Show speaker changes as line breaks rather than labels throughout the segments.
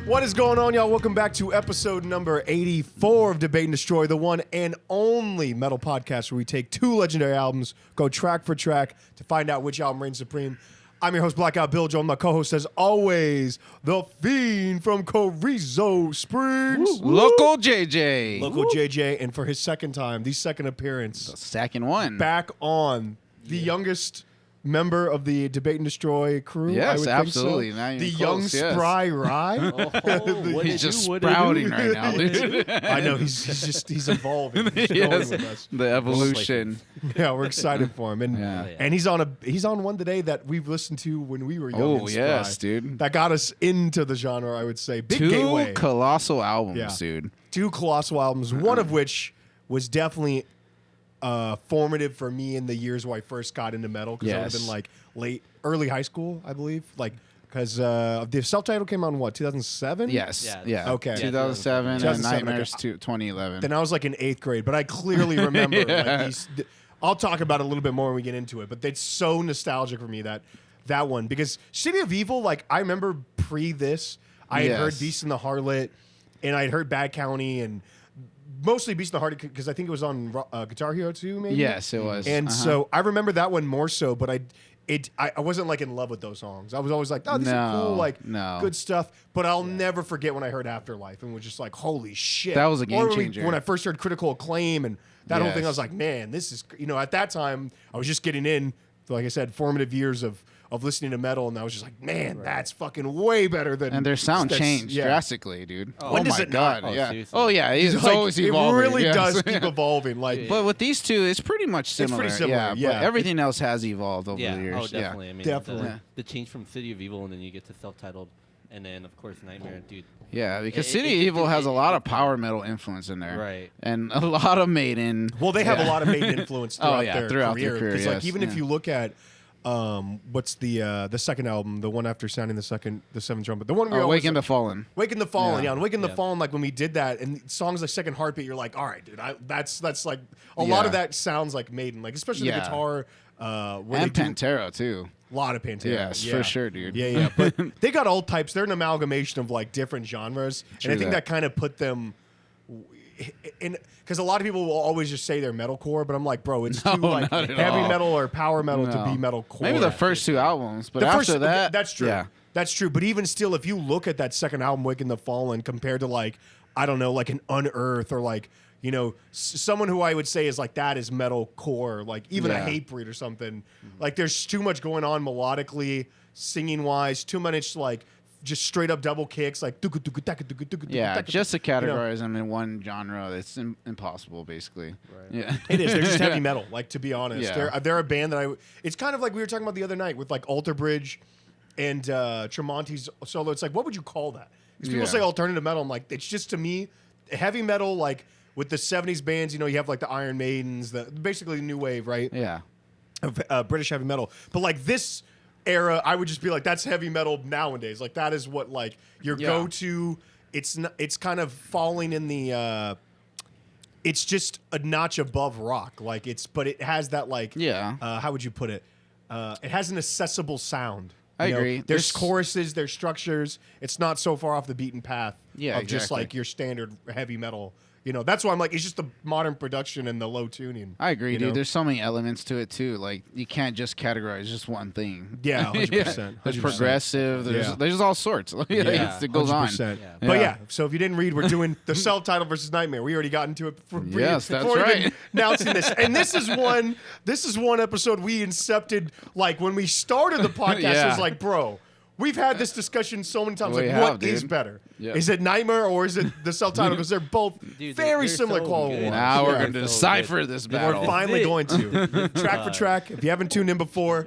What is going on, y'all? Welcome back to episode number 84 of Debate and Destroy, the one and only metal podcast where we take two legendary albums, go track for track to find out which album reigns supreme. I'm your host, Blackout Bill Joel. My co-host, as always, the Fiend from Carrizo Springs.
Woo. Local JJ.
Local JJ, and for his second time, the second appearance.
The second one.
Back on the youngest member of the Debate and Destroy crew.
Yes,
I would
absolutely.
Think so.
Not even
The
close,
young
yes.
spry rye.
He's just sprouting right now, dude.
I know he's evolving. He's
Yes,
going with us.
the evolution.
Yeah, we're excited for him, and and he's on one today that we've listened to when we were young.
Oh
and spry.
yes, dude.
That got us into the genre. I would say big
Two
gateway.
colossal albums, dude.
Two colossal albums. One of which was definitely formative for me in the years where I first got into metal, because I would have been like early high school, I believe, like because the self-titled came out in what, 2007?
Yes, yeah.
Okay.
2007 and Nightmares to 2011.
Then I was like in 8th grade, but I clearly remember like these. I'll talk about it a little bit more when we get into it, but it's so nostalgic for me that one, because City of Evil, like I remember pre this, I had heard Beast in the Harlot, and I had heard Bad County, and mostly Beast in the Heart, because I think it was on Guitar Hero 2, maybe?
Yes, it was.
And so I remember that one more so, but I wasn't like in love with those songs. I was always like, oh, these are cool, like good stuff. But I'll never forget when I heard Afterlife and was just like, holy shit.
That was a game changer.
When I first heard Critical Acclaim and that whole thing, I was like, man, this is, at that time, I was just getting in, like I said, formative years of listening to metal, and I was just like, man, that's fucking way better than...
And their sound changed drastically, dude.
When does it
God,
not?
yeah.
Seriously.
Oh, yeah, it's
like,
always evolving.
It really
yes.
does keep evolving. Like,
But with these two, it's pretty much similar.
It's pretty similar, yeah.
But everything else has evolved over the years.
Oh, definitely. I mean,
Definitely.
The change from City of Evil, and then you get to self-titled, and then, of course, Nightmare, dude.
Yeah, because City of Evil has a lot of power metal influence in there.
Right.
And a lot of Maiden.
well, they have a lot of Maiden influence throughout their career.
Because
like, even if you look at what's the second album, the one after sounding the seventh trumpet, the one we
Awaken the Fallen.
Waking the Fallen,
Yeah.
and Waking the Fallen, like when we did that, and songs like Second Heartbeat, you're like, all right, dude, that's like a lot of that sounds like Maiden, like especially the guitar.
And Pantera too.
A lot of Pantera.
Yes, for sure, dude.
Yeah. But they got all types. They're an amalgamation of like different genres, and I think that kind of put them in, because a lot of people will always just say they're metalcore, but I'm like, bro, it's too like heavy metal or power metal to be metalcore.
Maybe the first two albums, but after that,
that's true.
Yeah.
That's true. But even still, if you look at that second album, Waking the Fallen, compared to like, I don't know, like an Unearth or like, someone who I would say is like that is metalcore, like even a Hatebreed or something. Like there's too much going on melodically, singing wise, too much like just straight up double kicks, like just
to categorize them in one genre, it's impossible, basically.
Right.
Yeah,
it is. They're just heavy metal. Like, to be honest,
Yeah.
they're a band that it's kind of like we were talking about the other night with like Alter Bridge and Tremonti's solo. It's like, what would you call that? Because people say alternative metal. I'm like, it's just, to me, heavy metal, like with the 70s bands, you have like the Iron Maidens, basically the new wave, right?
Yeah.
Of British heavy metal. But like this era, I would just be like, that's heavy metal nowadays. Like that is what like your go-to. It's kind of falling in the it's just a notch above rock. Like but it has that like how would you put it? It has an accessible sound.
I agree.
There's choruses, there's structures. It's not so far off the beaten path of just like your standard heavy metal. That's why I'm like, it's just the modern production and the low tuning.
I agree, dude. There's so many elements to it too. Like you can't just categorize just one thing.
Yeah, 100%.
There's progressive. There's all sorts. It goes
100%.
on.
Yeah. But so if you didn't read, we're doing the self-titled versus Nightmare. We already got into it before
that's
before
right.
even announcing this. And this is one episode we incepted, like when we started the podcast. It was like, bro, we've had this discussion so many times. What is better? Yeah. Is it Nightmare or is it the self-titled? Because they're both very similar quality.
Now we're going to decipher this battle.
We're finally going to. Track for track. If you haven't tuned in before,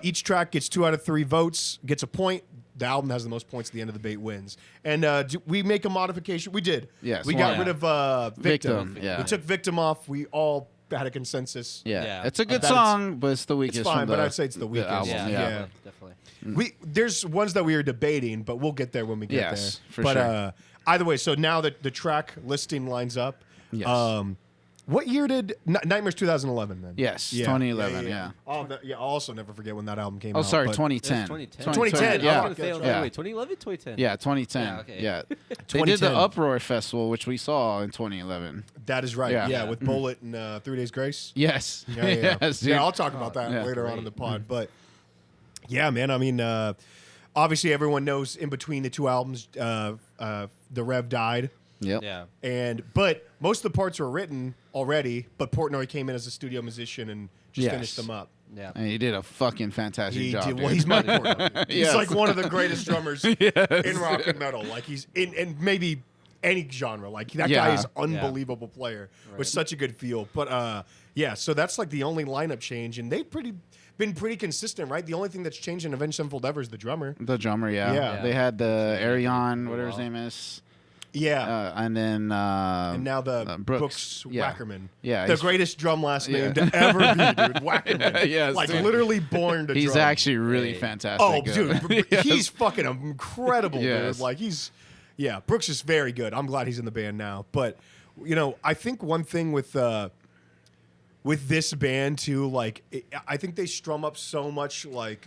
each track gets 2 out of 3 votes, gets a point. The album has the most points at the end of the debate wins. And we make a modification? We did.
Yes.
We got rid of Victim.
Yeah.
We took Victim off. We all had a consensus.
Yeah. It's a good song, but it's the weakest.
It's fine, but I'd say it's the weakest.
Album.
Yeah, definitely.
There's ones that we are debating, but we'll get there when we get there.
For sure.
Either way, so now that the track listing lines up, What year did Nightmare's 2011 then?
Yes, 2011. Yeah.
Oh, I'll also never forget when that album came out.
Oh, sorry,
but-
2010.
2010.
2010,
Yeah.
I was gonna say,
Yeah.
wait, 2011, 2010.
Yeah, 2010.
Yeah, okay.
Yeah. They did
2010.
the Uproar Festival, which we saw in 2011.
That is right.
Yeah.
Yeah, with Bullet and 3 Days Grace.
Yes.
Yeah.
Yes, dude.
Yeah, I'll talk about that
Yeah.
later on in the pod. But yeah, man, I mean, obviously everyone knows in between the two albums, the Rev died.
Yep.
Yeah.
But most of the parts were written already, but Portnoy came in as a studio musician and just
Yes.
finished them up.
Yeah.
And he did a fucking fantastic
He
job.
did.
Dude.
Well, he's Mike Portnoy. He's
Yes.
like one of the greatest drummers in rock and metal. Like he's in maybe any genre. Like that guy is unbelievable player with such a good feel. But yeah, so that's like the only lineup change, and they've been pretty consistent, right? The only thing that's changed in Avenged Sevenfold ever is the drummer.
The drummer, yeah.
Yeah.
They had the Arion, whatever his name is.
Yeah.
And then
And now the
Brooks. Yeah.
Wackerman.
Yeah,
The
he's-
greatest drum last name to ever be, dude. Wackerman.
Yes,
like
dude.
literally born to
He's
drum.
actually really
Hey.
fantastic.
Oh, dude.
Yes.
He's fucking incredible,
Yes.
dude. Like yeah, Brooks is very good. I'm glad he's in the band now. But, I think one thing with this band too, like, I think they strum up so much, like,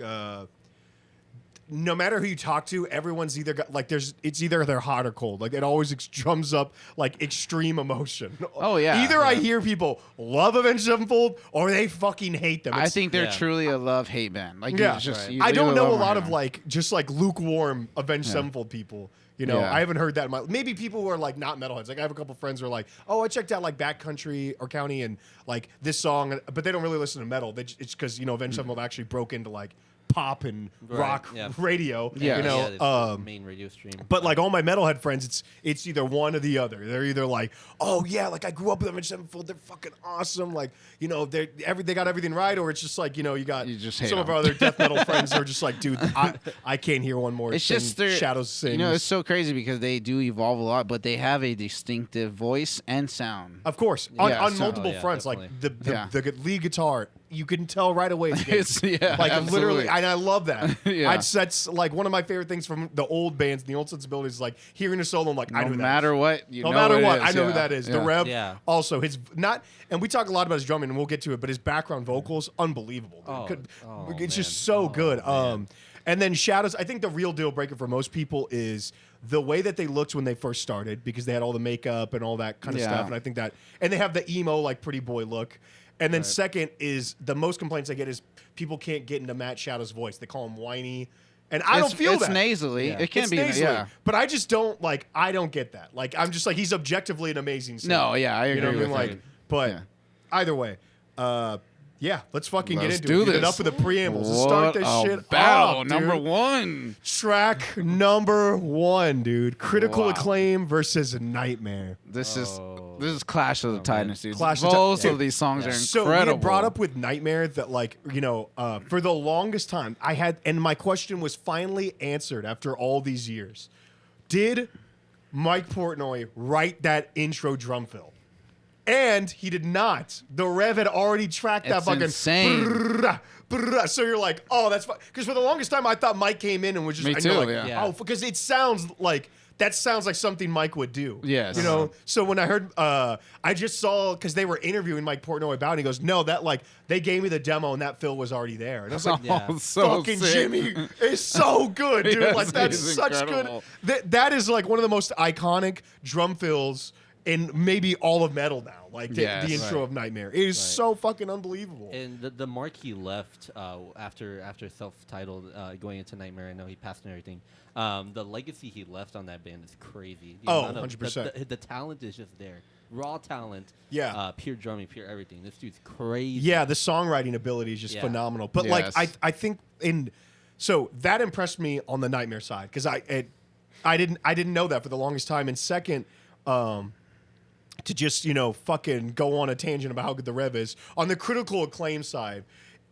no matter who you talk to, everyone's either got like it's either they're hot or cold. Like it always drums up like extreme emotion.
Oh, yeah.
Either I hear people love Avenged Sevenfold or they fucking hate them.
I
It's-
think they're
Yeah.
truly a love-hate band. Like,
yeah,
it's just,
Right.
you
I don't
either
know
love
a
them or
lot
hate
of
them.
like just like lukewarm Avenged
Yeah.
Sevenfold people.
Yeah.
I haven't heard that. Maybe people who are like not metalheads. Like I have a couple friends who are like, oh, I checked out like Backcountry or County and like this song, but they don't really listen to metal. It's because Avenged Sevenfold actually broke into like pop and
Right,
rock
yeah.
radio.
Yeah.
it's the main radio stream.
But like all my metalhead friends, it's either one or the other. They're either like, oh yeah, like I grew up with Avenged Sevenfold, they're fucking awesome. Like they got everything right, or it's just like you got
You just hate
some of
them.
our other death metal friends are just like, dude, I can't hear one more.
It's
thing
just their
Shadows sings.
it's so crazy because they do evolve a lot, but they have a distinctive voice and sound.
Of course,
Yeah,
on
so-
multiple
Oh, yeah,
fronts,
definitely.
like the lead guitar, you can tell right away. It's
It's
like
absolutely.
literally, and I love that.
Yeah.
That's like one of my favorite things from the old bands, the old sensibilities. Is like hearing a solo, I'm like, I know
No
who that
matter
is.
what,
No matter
it
what,
is.
I know who
Yeah.
that is. The
Yeah.
Rev,
Yeah.
also his not, and we talk a lot about his drumming, and we'll get to it. But his background vocals, unbelievable. Dude. It's just so good. And then Shadows, I think the real deal breaker for most people is the way that they looked when they first started because they had all the makeup and all that kind of
Yeah.
stuff. And I think that, and they have the emo like pretty boy look. And then second is the most complaints I get is people can't get into Matt Shadow's voice. They call him whiny. And I don't feel
it's
that.
nasally.
Yeah.
It can
It's
be,
nasally,
yeah.
but I just don't I don't get that. Like I'm just like he's objectively an amazing singer.
No, yeah, I agree
You know what I
with
mean? Like,
you.
but
Yeah.
either way, yeah, let's fucking
Let's
get
do
into it.
this.
Enough of the preambles. Let's start this
What a
shit
battle
up,
number
dude.
1.
Track number 1, dude. Critical
Wow.
Acclaim versus Nightmare.
This is
Oh.
Clash of the Titans, dude.
Clash of
Both
Ti-
of these songs are
So
incredible.
we brought up with Nightmare that for the longest time I had, and my question was finally answered after all these years. Did Mike Portnoy write that intro drum fill? And he did not. The Rev had already tracked that
It's
fucking
insane.
brrrah, brrrah. So you're like, oh, that's fine. Because for the longest time I thought Mike came in and was just
Me
I know,
too,
like,
yeah.
Yeah.
oh, because it sounds like that sounds like something Mike would do.
Yes.
You know, so when I heard, I just saw, because they were interviewing Mike Portnoy about it, he goes, no, that they gave me the demo and that fill was already there. And I was like,
Yeah.
Oh, so
fucking
sick.
Jimmy is so good, dude.
Yes,
like that's
he's
such
incredible.
good. That is like one of the most iconic drum fills in maybe all of metal now. Like the
Yes.
intro
Right.
of Nightmare. It is so fucking unbelievable.
And the mark he left after self-titled going into Nightmare, I know he passed and everything. The legacy he left on that band is crazy. The
Oh,
amount of-
100%.
The talent is just there. Raw talent.
Yeah.
Pure drumming, pure everything. This dude's crazy.
Yeah, the songwriting ability is just
Yeah.
phenomenal. But
Yes.
I think so that impressed me on the Nightmare side because I didn't know that for the longest time. And second, to just fucking go on a tangent about how good the Rev is on the Critical Acclaim side.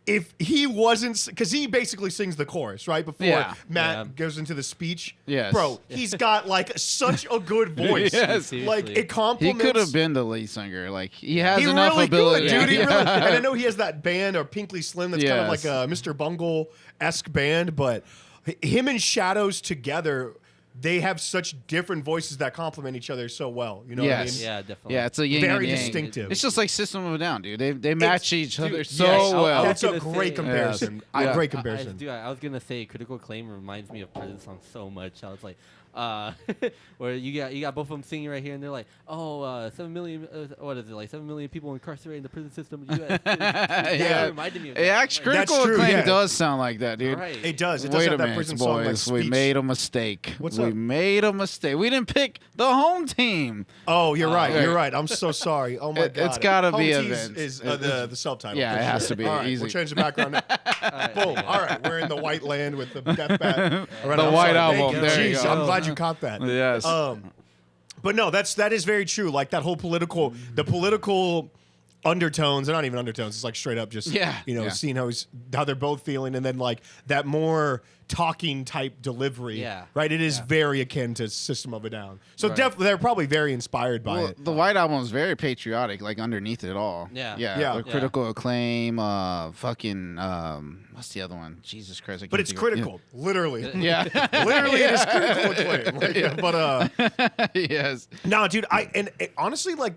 If he wasn't, because he basically sings the chorus right before
Yeah.
Matt
Yeah.
goes into the speech.
Yes.
Bro, he's got like such a good voice.
Yes.
Like
Seriously.
it
He
complements.
could have been the lead singer. Like he has
He
enough
really
ability.
could, dude. He
Yeah.
really, and I know he has that band or Pinkley Slim that's kind of
Yes.
like a Mr. Bungle-esque band, but him and Shadows together, they have such different voices that complement each other so well. You know what I mean?
Yeah, definitely.
Yeah, it's a yin
Very
and yang.
distinctive.
It's just like System of a Down, dude. They match each other
Dude,
so
yes,
well.
That's a
gonna
great
say-
comparison.
Yes.
A
Yeah.
great comparison.
I was gonna say Critical Acclaim reminds me of prison songs so much. I was like, where you got both of them singing right here, and they're like, 7 million, what is it, like 7 million people incarcerated in the prison system.
Yeah.
It reminded me of
Yeah,
that.
actually,
That's
Critical
true,
Acclaim
yeah.
does sound like that, dude.
Right.
It does. It does
Wait
have
a
that
minute,
prison song like
boys. We
speech.
made a mistake.
What's
we
up?
made a mistake. We didn't pick the home team.
Oh, you're right.
right.
You're right. I'm so sorry. Oh my
It's
god.
gotta
Home
be
Tees
events.
is the subtitle.
Yeah,
for
it has
sure.
to be.
All right,
Easy.
we'll change the background. Boom. All right, we're in the white land with the death bat. All right,
The
I'm
White
sorry.
Album.
Thank you.
There you
Jeez,
go.
I'm glad you caught that.
Yes.
But no, that is very true. Like that whole political undertones, they're not even undertones. It's like straight up just seeing how they're both feeling, and then like that more talking type delivery.
Yeah.
Right. It is very akin to System of a Down. So
Right.
definitely they're probably very inspired by
Well,
it.
the White Album is very patriotic, like underneath it all.
Yeah.
Yeah.
The Critical Acclaim, what's the other one? Jesus Christ!
But it's critical, literally.
Yeah.
Literally, it is critical acclaim. Like, but
Yes.
no, dude, honestly like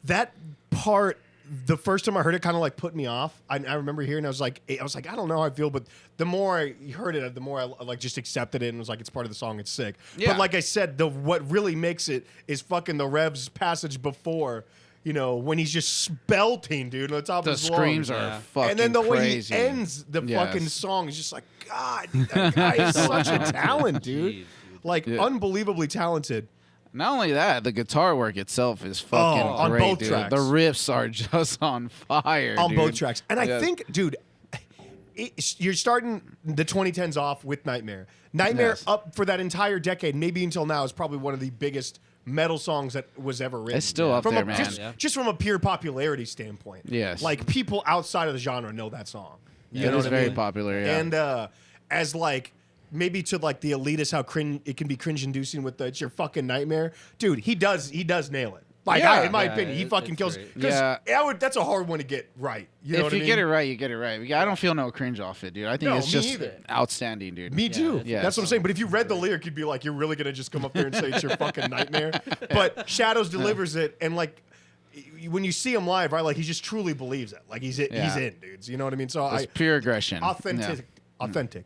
that part. The first time I heard it, kind of like put me off. I remember hearing, I was like, I don't know how I feel, but the more I heard it, the more I like just accepted it and was like, it's part of the song, it's sick.
Yeah.
But like I said, what really makes it is fucking the Rev's passage before, when he's just spelting, dude, on the top
The
of his
screams
lungs.
are
Yeah.
fucking
And then the way
crazy.
he ends the
Yes.
fucking song is just like, God, that guy is such a talent, dude.
Jeez, dude.
Like,
Yeah.
unbelievably talented.
Not only that, the guitar work itself is fucking
on
great,
both
dude.
tracks.
The riffs are just on fire,
On
dude.
both tracks. And I
Yeah.
think, dude, you're starting the 2010s off with Nightmare. Nightmare
Yes.
up for that entire decade, maybe until now, is probably one of the biggest metal songs that was ever written.
It's still up
From
there, man.
Just from a pure popularity standpoint.
Yes.
Like, people outside of the genre know that song.
Yeah, it is very popular, yeah.
And as like maybe to like the elitist, how it can be cringe inducing with it's your fucking Nightmare. Dude, he does nail it. Like
Yeah.
in my
Yeah,
opinion, he fucking
it's
kills.
great.
Because that's a hard one to get right. You know
If
what I
you
mean?
get it right, you get it right. I don't feel no cringe off it, dude. I think
No,
it's
me
just
either.
outstanding, dude.
Me too.
Yeah.
That's what I'm saying. But if you read the lyric, you'd be like, you're really gonna just come up there and say it's your fucking Nightmare. But Shadows delivers it, and like when you see him live, right? Like he just truly believes it. Like he's in, dudes. You know what I mean? So
It's pure aggression.
authentic.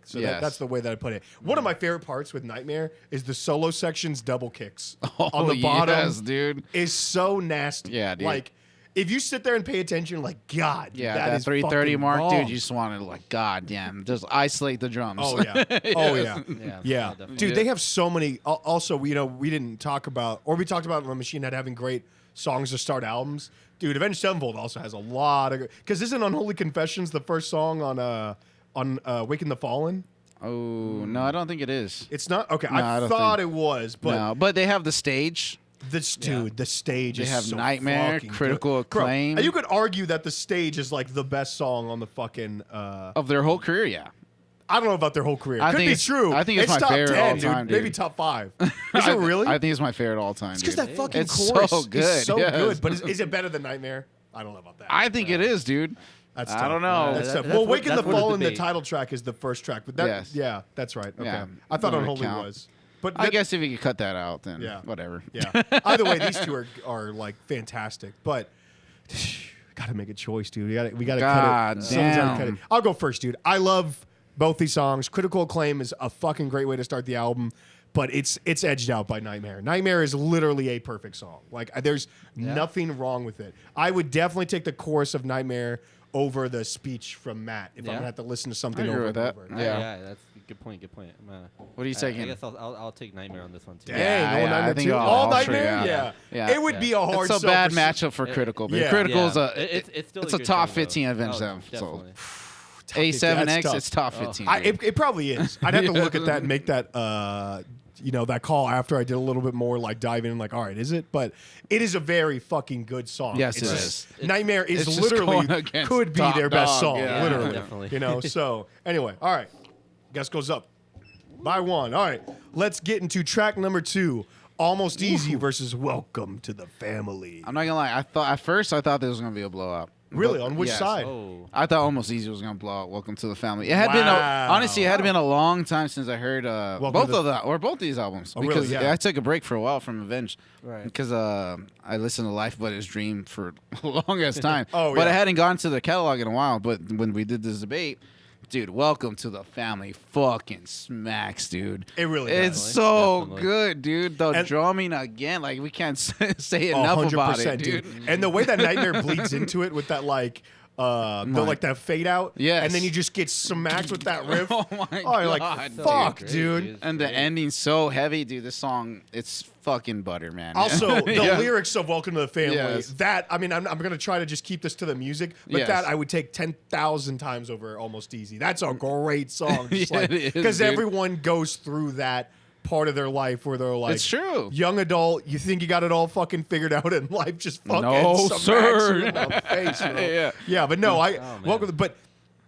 So
Yes.
that's the way that I put it. One of my favorite parts with Nightmare is the solo sections double kicks
Oh,
on the bottom.
yes, dude.
Is so nasty.
Yeah, dude.
Like if you sit there and pay attention, like God,
Yeah,
that
that
is
330
fucking
mark,
wrong.
dude. You just want to like, god damn, just isolate the drums.
Oh yeah. Oh yeah.
Yeah,
Yeah,
definitely.
dude, they have so many. Also, we didn't talk about, or we talked about the Machine Head having great songs to start albums. Dude, Avenged Sevenfold also has a lot of, because isn't Unholy Confessions the first song on Waking the Fallen?
Oh no, I don't think it is.
It's not okay.
No, I
I
don't
thought
think-
it was, but
No, but they have the stage.
the stage
They
is
have
so
Nightmare,
fucking
Critical
good. Bro,
Acclaim.
you could argue that the stage is like the best song on the fucking.
Of their whole career, yeah.
I don't know about their whole career.
I
Could
think
be
it's-
true.
I think it's my
top
favorite
10,
all time, dude.
Maybe top 5. Is it really?
I think it's my favorite all time.
It's because
dude.
that fucking
It's
chorus
so good,
is so
yes.
good. But is it better than Nightmare? I don't know about that.
I think it is, dude.
That's
I
tough.
don't know.
That's
That-
tough.
that's
Well,
what-
Waking the
that's what the
Fallen, the
debate.
title track is the first track. But that,
Yes.
yeah, that's right. Okay.
Yeah.
I thought
That would
Unholy
count.
was. But
I
that-
guess if you could cut that out, then
Yeah.
whatever.
Yeah. Either way, these two are like fantastic. But gotta make a choice, dude. We gotta cut
God
it. Someone's gotta cut
damn.
it. I'll go first, dude. I love both these songs. Critical Acclaim is a fucking great way to start the album, but it's edged out by Nightmare. Nightmare is literally a perfect song. Like there's nothing wrong with it. I would definitely take the chorus of Nightmare over the speech from Matt if I'm
Yeah.
gonna have to listen to something
I agree
over
with
and
that.
over.
Yeah.
Yeah, that's a good point. Good point.
What are you
I
taking?
guess I'll take Nightmare on this one too.
Dang,
Yeah,
no
yeah,
Nightmare
I think
too?
I'll-
All
I'll trade,
Nightmare?
yeah.
Yeah.
Yeah.
It would be a hard
It's a
sell
bad
for-
matchup for Critical. But
Yeah.
Critical's
Yeah.
a
It's still
it's
a
a
good
top
song, though.
15 Avenged
Oh,
Sevenfold.
definitely.
A7X,
tough.
it's top 15.
I,
dude.
it probably is. I'd have to look at that and make that, that call after I did a little bit more, like dive in and like, all right, is it? But it is a very fucking good song.
Yes,
It's
it
just-
is.
Nightmare is
it's just
literally
going against
could be
Top
their best
Dog,
song,
yeah.
literally.
Definitely.
So anyway, all right, guess goes up by 1. All right, let's get into track number 2. Almost Easy versus Welcome to the Family.
I'm not gonna lie. At first I thought this was gonna be a blowout.
Really? On which
Yes.
side?
Oh.
I thought Almost Easy was gonna blow out Welcome to the Family. It had been honestly, it had been a long time since I heard both these albums
Oh,
because
really? Yeah.
I took a break for a while from Avenged
Right.
because I listened to Life But His Dream for a long ass time.
Oh,
but
yeah.
I hadn't gone to the catalog in a while. But when we did this debate, dude, Welcome to the Family fucking smacks, dude.
It really
It's
does.
so
Definitely.
good, dude. The
And-
drumming again, like we can't say enough about it, dude.
And the way that Nightmare bleeds into it with that like that fade out,
Yes.
and then you just get smacked with that riff.
Oh my
Oh, you're like,
God,
fuck,
Great,
dude.
It's
And the
great.
ending's so heavy, dude. This song, it's fucking butter, man.
Also, the
Yeah.
lyrics of "Welcome to the Family."
Yes.
That I'm gonna try to just keep this to the music, but
Yes.
that I would take 10,000 times over Almost Easy. That's a great song,
Yeah, it is,
because
dude.
everyone goes through that part of their life where they're like,
It's true.
young adult, you think you got it all fucking figured out, and life just fucking
No,
smacks
sir.
you in the face.
Yeah.
Yeah, but no,
man.
but.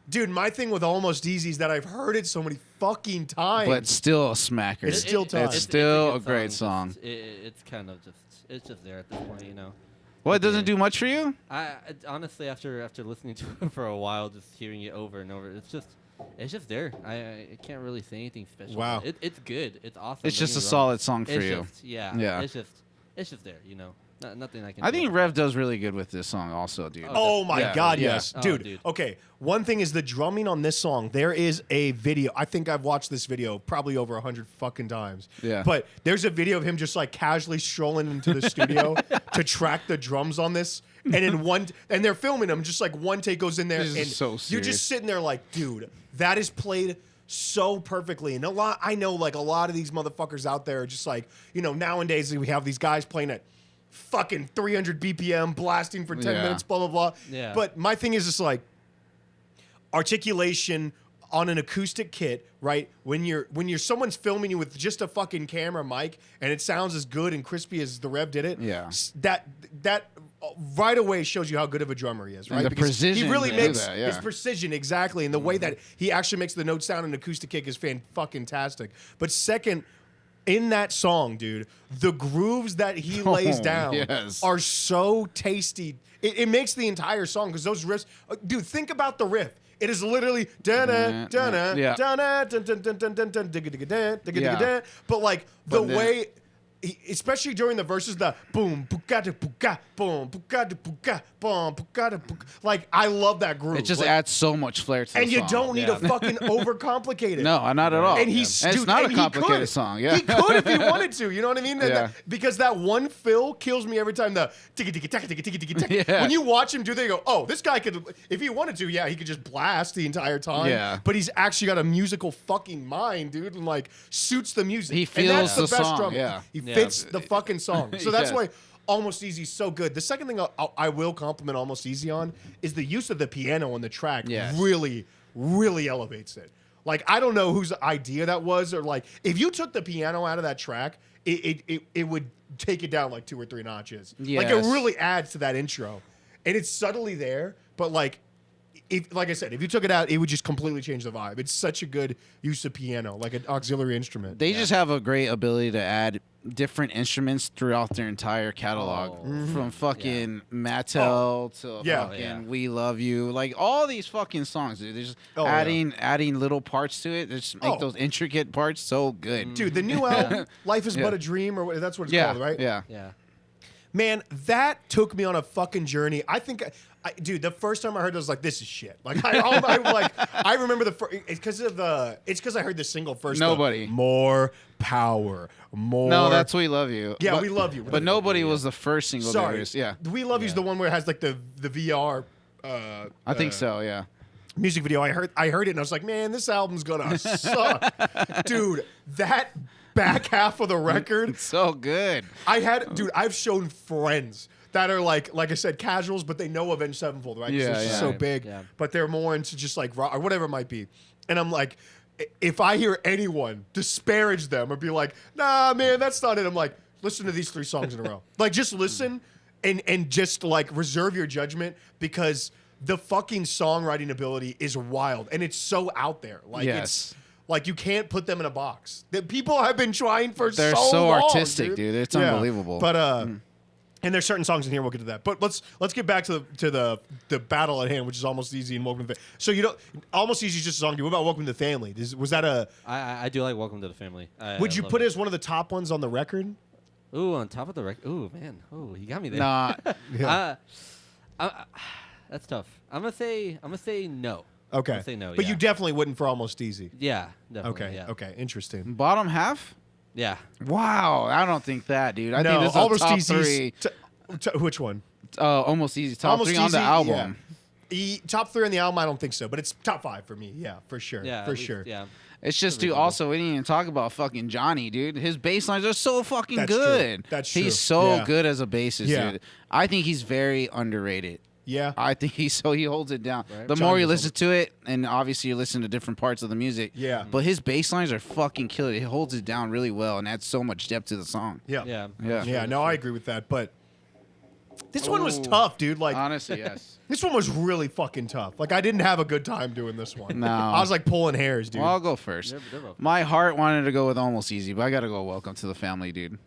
Dude, my thing with Almost Easy is that I've heard it so many fucking times.
But still a smacker.
It's still tough.
It's still
good
a great
just-
song.
It's kind of it's just there at this point, you know.
Well, it doesn't do much for you?
Honestly, after listening to it for a while, just hearing it over and over, it's just there. I can't really say anything special.
Wow.
about it. It's good. It's awesome.
It's
don't
just
get
a
me wrong.
solid song for
It's
you.
just- yeah.
Yeah.
It's just there. You know. Nothing I can.
I
do
think
about
Rev does really good with this song also, dude.
Oh my
Yeah,
God,
yeah.
yes.
Oh,
Dude,
dude.
okay. One thing is the drumming on this song. There is a video. I think I've watched this video probably over 100 fucking times.
Yeah.
But there's a video of him just like casually strolling into the studio to track the drums on this. And they're filming him, just like one take goes in there.
This is
And
so
you're
serious.
just sitting there like, dude, that is played so perfectly. And I know like a lot of these motherfuckers out there are just like, you know, nowadays we have these guys playing at fucking 300 BPM, blasting for 10
Yeah.
minutes, blah, blah, blah.
Yeah.
But my thing is just like articulation on an acoustic kit, right? When someone's filming you with just a fucking camera mic and it sounds as good and crispy as the Rev did it,
Yeah.
that right away shows you how good of a drummer he is, right?
And the
Because
precision
he really
to do
makes
that, yeah.
his precision exactly, and the way that he actually makes the note sound in an acoustic kick is fucking tastic. But second, in that song, dude, the grooves that he lays down
yes.
are so tasty. It makes the entire song because those riffs, dude. Think about the riff. It is literally
Yeah.
digga digga
Yeah.
but like the
But then-
way. Especially during the verses, the boom, bukada, buka, boom, bukada, buka, boom, bukada, buka. Like, I love that groove.
It just
Like,
adds so much flair to the
and you
song.
don't need
Yeah.
to fucking overcomplicate it.
No, not at all.
And he's
And
dude,
it's not
and
a
he
complicated
could.
song. Yeah.
He could if he wanted to. You know what I mean? And
Yeah.
because that one fill kills me every time. The ticka ticka ticka ticka ticka ticka ticka.
Yeah.
When you watch him do that, you go, "Oh, this guy could." If he wanted to, yeah, he could just blast the entire time.
Yeah.
But he's actually got a musical fucking mind, dude, and like suits the music.
He
and that's
feels
the
the
best
song,
drummer.
yeah.
He
Yeah.
fits the fucking song. So that's
Yes.
why Almost Easy is so good. The second thing I will compliment Almost Easy on is the use of the piano on the track.
Yes.
Really, really elevates it. Like, I don't know whose idea that was, or like, if you took the piano out of that track, it would take it down like 2 or 3 notches. Like, it
Yes.
really adds to that intro, and it's subtly there, but like. Like I said, if you took it out, it would just completely change the vibe. It's such a good use of piano, like an auxiliary instrument.
They just have a great ability to add different instruments throughout their entire catalog.
Oh.
From fucking Mattel to
Yeah.
fucking
Yeah.
We Love You. Like all these fucking songs, dude. They're just
Oh, yeah.
adding little parts to it. They just make
Oh.
those intricate parts so good.
Dude, the new album, Life is
Yeah.
But a Dream, or that's what it's
yeah.
called, right?
Yeah.
Yeah.
Man, that took me on a fucking journey. I think, dude, the first time I heard it, I was like, "This is shit." Like, I remember the first. It's because I heard the single first.
Nobody.
More power. More.
No, that's We Love You.
Yeah,
But-
We Love You.
But Nobody was the first single.
Sorry.
There is. Yeah.
We Love You's the one where it has like the VR.
I think so. Yeah.
Music video. I heard it and I was like, man, this album's gonna suck, dude. That back half of the record.
So good.
I've shown friends that are like I said, casuals, but they know Avenged Sevenfold, right? 'Cause
Yeah,
it's just
yeah.
so
Right,
big,
yeah.
but they're more into just like rock or whatever it might be. And I'm like, if I hear anyone disparage them or be like, nah, man, that's not it. I'm like, listen to these 3 songs in a row. Like, just listen and just like reserve your judgment because the fucking songwriting ability is wild and it's so out there. Like,
Yes.
it's like you can't put them in a box. That people have been trying for
They're
so
so
long,
artistic, dude. It's unbelievable.
But And there's certain songs in here. We'll get to that, but let's get back to the battle at hand, which is Almost Easy and Welcome to the Family. So you don't Almost Easy is just a song. What about Welcome to the Family? Was that a?
I do like Welcome to the Family.
Would you put it as one of the top ones on the record?
Ooh, on top of the record. Ooh, man. Ooh, you got me there.
Nah.
Yeah.
That's tough. I'm gonna say no.
Okay.
I'm gonna say no.
But
yeah.
you definitely wouldn't for Almost Easy.
Yeah. Definitely.
Okay.
Yeah.
Okay. Interesting.
Bottom half?
Yeah.
Wow, I don't think that, dude. I
No,
think this is
Almost
top
Easy's
three.
which one?
Almost Easy. Top
Almost
three on the
Easy,
album.
yeah. Top 3 on the album, I don't think so, but it's top 5 for me. Yeah, for sure.
Yeah.
For
at least,
sure.
Yeah.
It's just, dude,
reasonable.
also, we didn't even talk about fucking Johnny, dude. His bass lines are so fucking
That's true.
good.
That's true.
He's so
Yeah.
good as a bassist,
Yeah.
dude. I think he's very underrated.
Yeah.
I think he holds it down.
Right.
The
John
more you
does
listen to it, and obviously you listen to different parts of the music.
Yeah.
But his bass lines are fucking killer. He holds it down really well and adds so much depth to the song.
Yeah.
Yeah.
Yeah.
Yeah, no, I agree with that, but this one was
Ooh.
tough, dude. Like
Honestly, yes.
this one was really fucking tough. Like I didn't have a good time doing this one.
No.
I was like pulling hairs, dude.
Well, I'll go first.
They're both-
My heart wanted to go with Almost Easy, but I got to go Welcome to the Family, dude.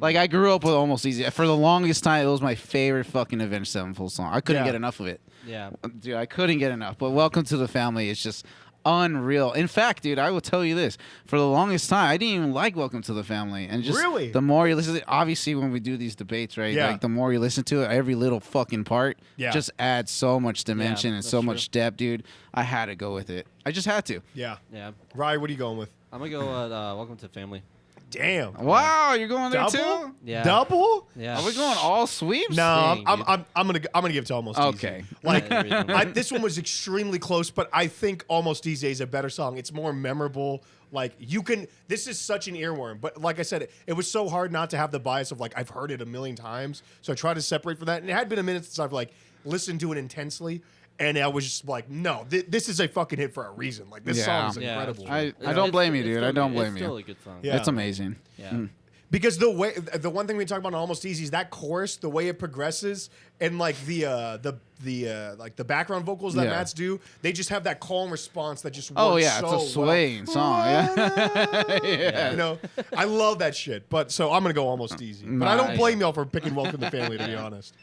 Like, I grew up with Almost Easy. For the longest time, it was my favorite fucking Avenged Sevenfold song. I couldn't
Yeah.
get enough of it.
Yeah.
Dude, I couldn't get enough. But Welcome to the Family is just unreal. In fact, dude, I will tell you this. For the longest time, I didn't even like Welcome to the Family. And just
Really?
the more you listen to it, obviously when we do these debates, right?
Yeah.
Like, the more you listen to it, every little fucking part
Yeah.
just adds so much dimension and
that's
so
true.
much depth, dude. I had to go with it. I just had to.
Yeah.
Yeah.
Rye, what are you going with?
I'm gonna go with Welcome to the Family.
Damn.
Wow, you're going there
Double?
too?
Yeah.
Double?
Yeah.
Are we going all sweeps?
No,
Dang,
I'm gonna give it to Almost
Okay.
Easy. Like
Yeah, reasonable.
this one was extremely close, but I think Almost Easy is a better song. It's more memorable. Like you can. This is such an earworm, but like I said, it was so hard not to have the bias of like I've heard it a million times. So I tried to separate from that, and it had been a minute since I've like listened to it intensely, and I was just like, no, this is a fucking hit for a reason. Like this
Yeah.
song is
Yeah,
incredible.
that's true.
I don't blame you,
It's
dude.
still
I don't
good.
blame
It's
you.
still a good song.
Yeah.
It's amazing.
Yeah.
Because the one thing we talk about on Almost Easy is that chorus, the way it progresses, and like the background vocals that
Yeah.
Mats do, they just have that calm response that just works
Oh, yeah.
so
It's a swaying song. Yeah.
Yeah.
You know, I love that shit. But so I'm gonna go Almost Easy. But I don't blame y'all for picking Welcome to the Family, to be honest.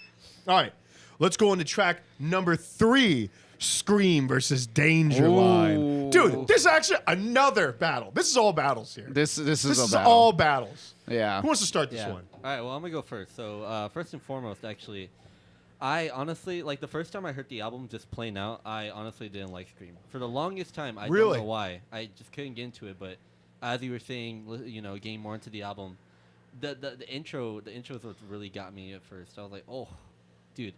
All right, let's go into track number 3. Scream versus Danger Line.
Ooh.
Dude, this is actually another battle. This is all battles here.
This is
This
a
is
battle.
all battles.
Yeah.
Who wants to start this
Yeah.
one?
All right. Well, I'm gonna go first. So first and foremost, actually, I honestly like the first time I heard the album just playing out. I honestly didn't like Scream for the longest time. I
Really?
don't know why. I just couldn't get into it. But as you were saying, getting more into the album, the intro is what really got me at first. I was like, oh, dude,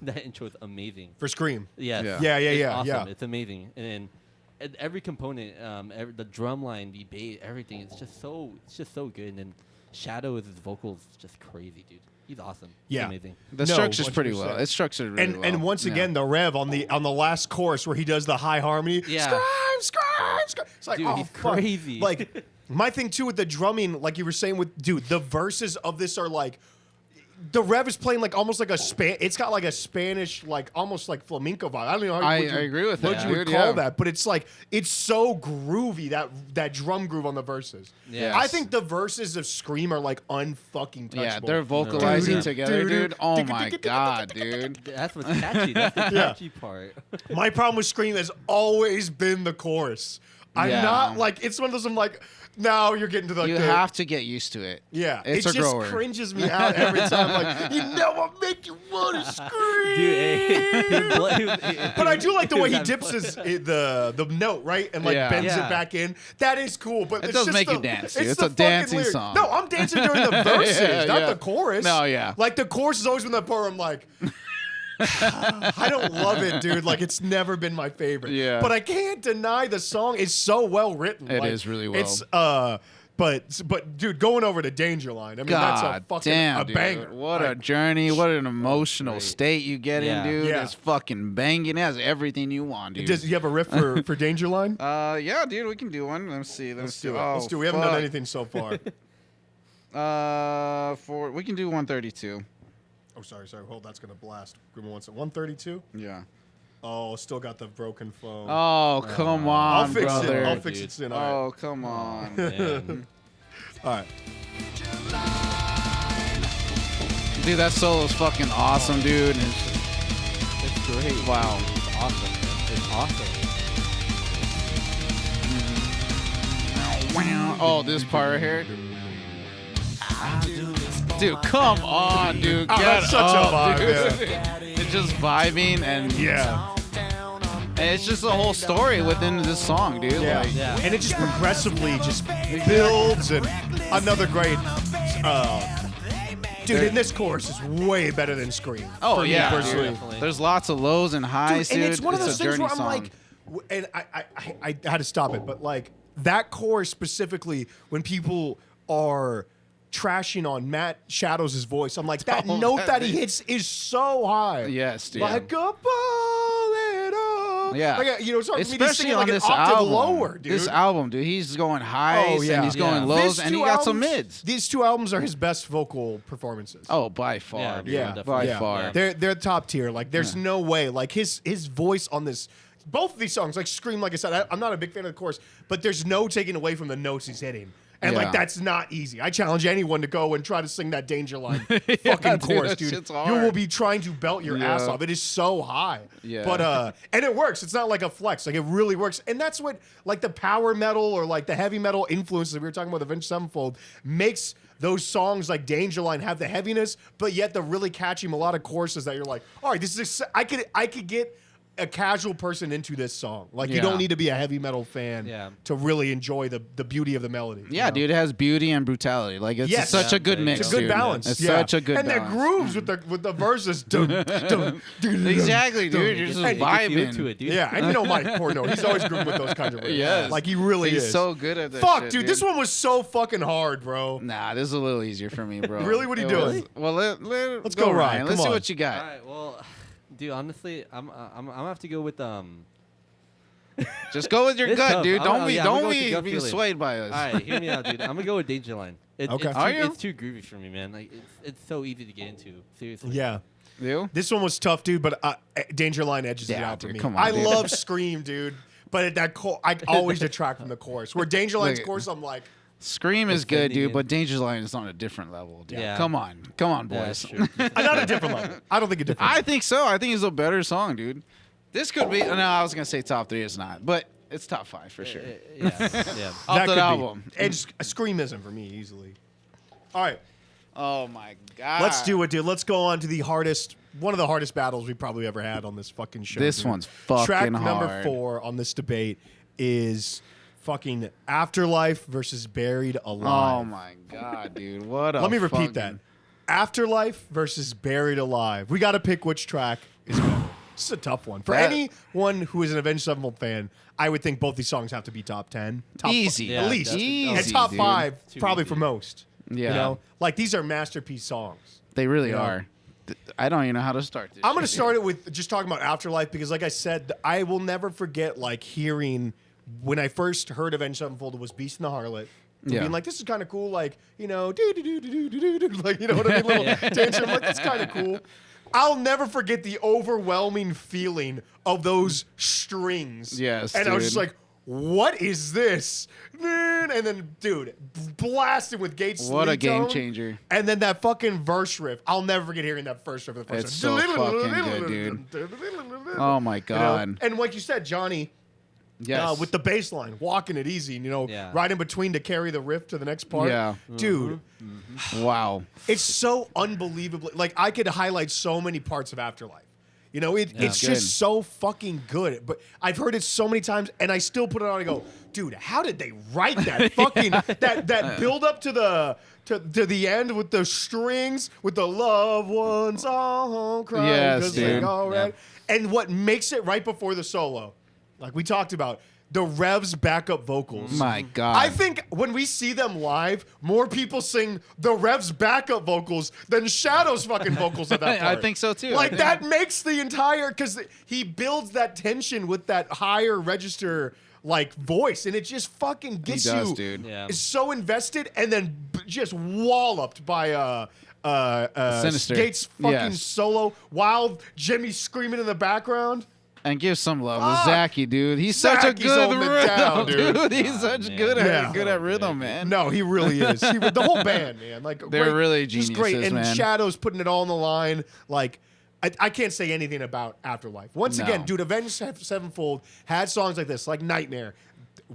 that intro is amazing.
For Scream.
Yes.
Yeah.
Yeah,
It's
yeah,
awesome.
yeah.
It's amazing. And every component, the drum line, the bass, everything, it's just so good. And then Shadow with his vocals, is just crazy, dude. He's awesome. He's
Yeah.
amazing.
The
No,
structure's pretty well.
100%.
It's structured really well.
And once
Yeah.
again, the rev on the last chorus where he does the high harmony.
Yeah.
Scream. It's like,
Dude,
oh,
he's
fuck.
crazy.
Like, my thing too with the drumming, like you were saying with, dude, the verses of this are like, the rev is playing like almost like it's got like a Spanish, like almost like flamenco vibe. I don't know how
I
what you-
agree with
what
that,
you would
dude,
call
yeah.
that, but it's like it's so groovy that drum groove on the verses.
Yes.
I think the verses of Scream are like unfucking touchable.
Yeah, they're vocalizing
Dude,
together,
dude.
dude. Oh my god, dude.
That's what's catchy. That's the
Yeah.
catchy part.
My problem with Scream has always been the chorus. I'm
Yeah.
not like it's one of those. I'm like, now you're getting to the.
You
the-
have to get used to it.
Yeah,
It's
it
a
just
grower.
cringes me out every time. Like, you know what make you want to scream?
Dude,
But I do like the way he dips the note, right, and like
Yeah.
bends
Yeah.
it back in. That is cool. But
It
it's
does
just
make
the,
you dance, dude. It's
the
a dancing
fucking lyric.
song.
No, I'm dancing during the verses,
Yeah,
not
yeah.
the chorus.
No, yeah.
Like the chorus has always been that part where I'm like. I don't love it, dude. Like it's never been my favorite.
Yeah.
But I can't deny the song is so well written.
It
Like,
is really well.
It's but dude, going over to Danger Line. I mean, that's a
God
fucking
damn,
a
dude.
banger.
What a
Like,
journey. What an emotional
great.
state you get
Yeah.
in, dude.
Yeah.
It's fucking banging. It has everything you want, dude.
Does you have a riff for Danger Line?
Yeah, dude, we can do one. Let's see.
Let's do it.
Oh,
Let's do it. We haven't done
fuck.
anything so far.
We can do 132.
Oh, sorry. Hold, that's gonna blast. Give me 132.
Yeah.
Oh, still got the broken phone.
Oh, come
I'll
on,
fix
brother.
it. I'll fix
dude.
it soon. All right.
Oh, come on.
Man.
All right.
Dude, that solo is fucking awesome, dude.
It's great.
Wow.
It's awesome. It's awesome.
Oh, this part right here. Dude, come on, dude.
Oh,
Get
that's such a
up,
vibe,
dude. It's just vibing and
Yeah.
and it's just a whole story within this song, dude.
Yeah.
Like,
Yeah.
And it just progressively just builds, and another great dude in this chorus is way better than Scream.
oh
for me
yeah,
personally.
Definitely.
there's lots of lows and highs,
Dude,
dude.
and it's one of those
a
things
journey
where I'm
song.
like, and I had to stop it, but like that chorus specifically, when people are trashing on Matt Shadow's voice, I'm like, that
Oh,
note that he
that-
hits is so high.
Yes, dude.
Like a bullet.
Yeah.
Like, you know, it's hard for me to
Especially
sing it
on
like an
this
octave
album.
lower, dude.
This album, dude, he's going highs
Oh, yeah.
and he's going
Yeah.
lows,
These
and he
two
got some
albums-
mids.
These two albums are his best vocal performances.
Oh, by far,
Yeah,
dude.
yeah,
by
definitely.
far.
Yeah.
They're top tier. Like, there's no way. Like, his voice on this, both of these songs, like Scream, like I said, I'm not a big fan of the chorus, but there's no taking away from the notes he's hitting. And,
Yeah.
like, that's not easy. I challenge anyone to go and try to sing that Danger Line fucking
dude,
chorus,
that
dude.
shit's
You
hard.
will be trying to belt your ass
Yeah.
off. It is so high.
Yeah.
But, and it works. It's not like a flex. Like, it really works. And that's what, like, the power metal or, like, the heavy metal influences that we were talking about, the Avenged Sevenfold, makes those songs like Danger Line have the heaviness, but yet the really catchy melodic choruses that you're like, all right, this is I could get a casual person into this song. Like, you
Yeah.
don't need to be a heavy metal fan
Yeah.
to really enjoy the beauty of the melody.
Yeah,
you know?
dude, it has beauty and brutality. Like it's
Yes.
such
Yeah,
a good
there you
mix.
go.
It's a good
dude.
balance.
It's
yeah.
such a good
and
balance.
the grooves with the verses. Dun, dun, dun, dun,
Exactly, dude. You're
You
just
get- you get feel
vibing.
to it, dude.
Yeah, and you know Mike Porno, he's always good with those kinds of riffs.
Yes.
Like, he really
He's
is.
so good at that.
Fuck,
shit,
dude, this one was so fucking hard, bro.
Nah, this is a little easier for me, bro.
Really? What are you
It was-
doing?
Well, let's
go, Ryan.
Let's
Come
see
on.
what you
All
got.
right. Well, dude, honestly, I'm gonna have to go with
Just go with your
It's
gut,
tough.
dude.
I'm
Don't
gonna-
be
yeah, I'm gonna
don't
go with the
be
gut
be
feeling.
swayed by us.
All right, hear me out, dude. I'm gonna go with Danger Line.
Okay.
It's,
Are
too,
you?
it's too groovy for me, man. Like it's so easy to get into. Seriously.
Yeah.
You?
This one was tough, dude, but Danger Line edges it
Yeah,
out for
dude,
me.
come on,
I
dude.
love Scream, dude, but at that I always detract from the chorus. Where Danger Line's
Look,
chorus, I'm like,
Scream is good,
Defending
dude,
it.
but Danger Line is on a different level, dude.
Yeah.
Come on,
Yeah,
boys.
sure.
I'm not a different level. I don't think a different.
I think so. I think it's a better song, dude. This could be. No, I was gonna say top 3. It's not, but it's top 5 for sure.
Yeah. Yeah.
Off
that
the
could
album.
be. And Scream isn't for me easily. All right,
Oh my god.
let's do it, dude. Let's go on to the hardest, one of the hardest battles we probably ever had on this fucking show.
This
dude.
one's fucking
Track number
hard.
4 on this debate is fucking Afterlife versus Buried Alive.
Oh my god, dude. What a
Let me repeat
fucking-
that. Afterlife versus Buried Alive. We got to pick which track is better. This is a tough one. For
That-
anyone who is an Avenged Sevenfold fan, I would think both these songs have to be top 10. Top
Easy.
Yeah,
at least.
definitely.
And
Easy,
top
dude.
5,
Too
probably
easy.
for most.
Yeah.
You know? Like, these are masterpiece songs.
They really
You know?
are. I don't even know how to start this.
I'm going to
shit,
start it with just talking about Afterlife because, like I said, I will never forget, like, hearing when I first heard Avenged Sevenfold, it was Beast and the Harlot. And
Yeah.
being like, this is kind of cool, like, you know, like, you know what I mean? Little tension. I'm like, that's kind of cool. I'll never forget the overwhelming feeling of those strings.
Yes,
And I was just
dude.
like, what is this? And then, dude, blasted with Gates.
What a
lead
game
tone.
changer.
And then that fucking verse riff. I'll never forget hearing that first riff of the first
It's
time.
so fucking good, dude. Oh my
You know?
god.
And like you said, Johnny,
Yes.
with the bass line, walking it easy, you know,
Yeah.
right in between to carry the riff to the next part.
Yeah.
Dude,
Wow.
it's so unbelievably, like, I could highlight so many parts of Afterlife. You know, it's
Good.
just so fucking good. But I've heard it so many times, and I still put it on and go, dude, how did they write that fucking that build up to the end with the strings, with the loved ones all crying
Yes,
because they
dude.
go right. And what makes it right before the solo, like we talked about, the Rev's backup vocals.
My god.
I think when we see them live, more people sing the Rev's backup vocals than Shadow's fucking vocals at that
I
part.
think so, too. I
Like,
think-
that makes the entire, because he builds that tension with that higher register, like, voice, and it just fucking gets
does,
you
dude.
Yeah.
is so invested, and then just walloped by
Sinister.
Gates' fucking
Yes.
solo while Jimmy's screaming in the background.
And give some love to
Fuck.
Zachy, dude. He's such a
Zachy's
good
holding it
rhythm,
down, dude.
He's such
man.
good
Yeah.
at rhythm, man.
No, he really is. The whole band, man. Like
They're really
just great.
geniuses,
And
man.
Shadow's putting it all on the line. Like, I can't say anything about Afterlife. Once
No.
again, dude, Avenged Sevenfold had songs like this, like Nightmare.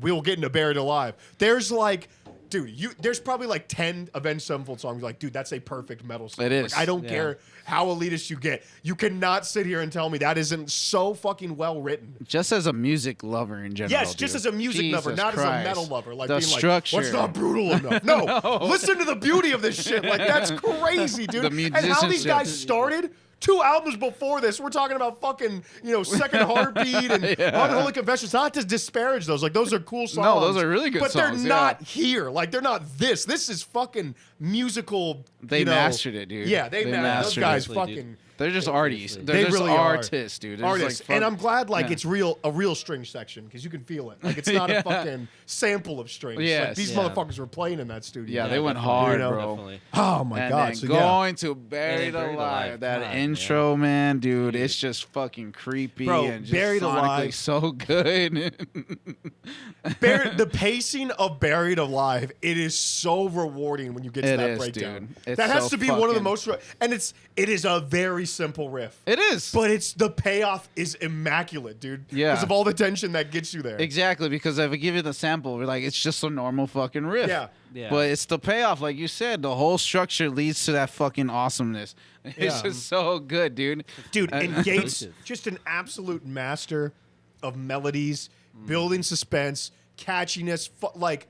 We'll get into Buried Alive. There's like, dude, there's probably like 10 Avenged Sevenfold songs. Like, dude, that's a perfect metal song.
It is.
Like, I don't
Yeah.
care how elitist you get. You cannot sit here and tell me that isn't so fucking well written.
Just as a music lover in general.
Yes, just
dude.
as a music lover,
Jesus
not as a
Christ.
metal lover. Like
the
being
structure.
like, what's not brutal enough? No, listen to the beauty of this shit. Like, that's crazy, dude.
The
And how these
musicianship.
guys started. 2 albums before this, we're talking about fucking, Second Heartbeat and Unholy Confessions. Not to disparage those. Like, those are cool songs.
No, those are really good
but
songs,
they're
yeah.
not here. Like, they're not this. This is fucking musical.
They mastered it, dude.
Yeah, they mastered those
mastered
guys
it.
fucking.
They're just artists.
Seriously.
They're
They
just
really are.
artists, dude. They're just
Artists.
like
And I'm glad
yeah.
it's a real string section because you can feel it. Like, it's not a fucking sample of strings. Like,
Yes.
these
Yeah.
motherfuckers were playing in that studio.
Yeah, they went
definitely.
hard,
You know?
bro.
Definitely.
Oh my
And
god!
then
So yeah.
going to Buried
Buried
Alive,
Alive.
that
God,
intro, man, dude, it's just fucking creepy
Bro,
and just
Buried
sonically
Alive.
so good.
The pacing of Buried Alive, it is so rewarding when you get to
It
that
is,
breakdown.
dude. It's
That has
so
to be one of the
fucking-
most, and it is a very simple riff.
It is.
But the payoff is immaculate, dude.
Yeah.
Because of all the tension that gets you there.
Exactly, because if I give you the sample, we're like, it's just a normal fucking riff.
Yeah.
Yeah.
But it's the payoff, like you said, the whole structure leads to that fucking awesomeness. It's
Yeah.
just so good, dude.
Dude, and Gates,
Exclusive.
just an absolute master of melodies,
Mm.
building suspense, catchiness. Like,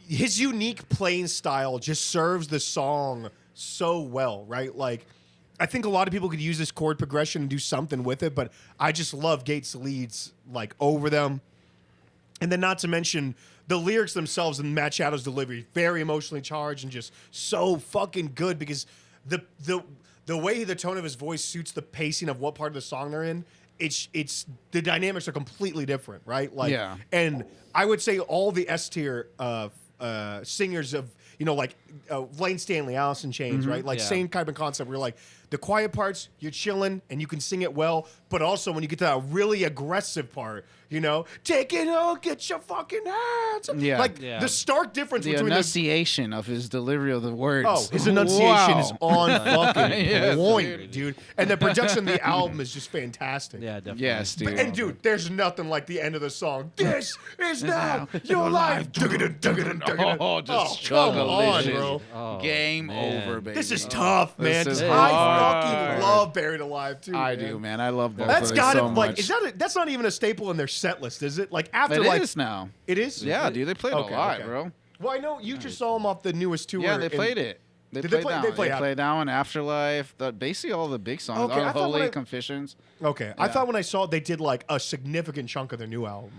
his unique playing style just serves the song so well, right? Like, I think a lot of people could use this chord progression and do something with it, but I just love Gates' leads, like, over them. And then not to mention the lyrics themselves and Matt Shadow's delivery, very emotionally charged and just so fucking good because the way the tone of his voice suits the pacing of what part of the song they're in, it's the dynamics are completely different, right? Like,
Yeah.
And I would say all the S tier singers of like Lane Stanley, Alice in Chains, right? Like
Yeah.
same type of concept. Where like the quiet parts, you're chilling and you can sing it well, but also when you get to that really aggressive part, take it on, get your fucking hands.
Yeah.
Like
Yeah.
the stark difference
The
between
enunciation of his delivery of the words.
Oh, his enunciation is
Wow.
on fucking
Yes,
point, dude. And the production of the album is just fantastic.
Yeah, definitely.
Yes, dude.
And dude, there's nothing like the end of the song. This is now your life.
Oh, just
come
chug a
on,
legend.
bro.
Oh,
Game
man.
over, baby.
This is tough, man.
This is
I
hard.
fucking love Buried Alive too.
I
man.
do, man. I love both
That's
of them
got
so
it. Like,
much.
that's not even a staple in their set list, is it? Like
It
Afterlife,
is now.
it is.
Yeah, dude. They played
Okay,
a lot,
okay.
bro.
Well, I know you just saw them off the newest tour.
Yeah, they
and-
played it. They
Did they
played
play-
down.
they
They
played out-
played down Afterlife. Basically all the big songs.
Okay, I thought when
Unholy
I-
Confessions.
Okay, I
Yeah.
thought when I saw it, they did like a significant chunk of their new album.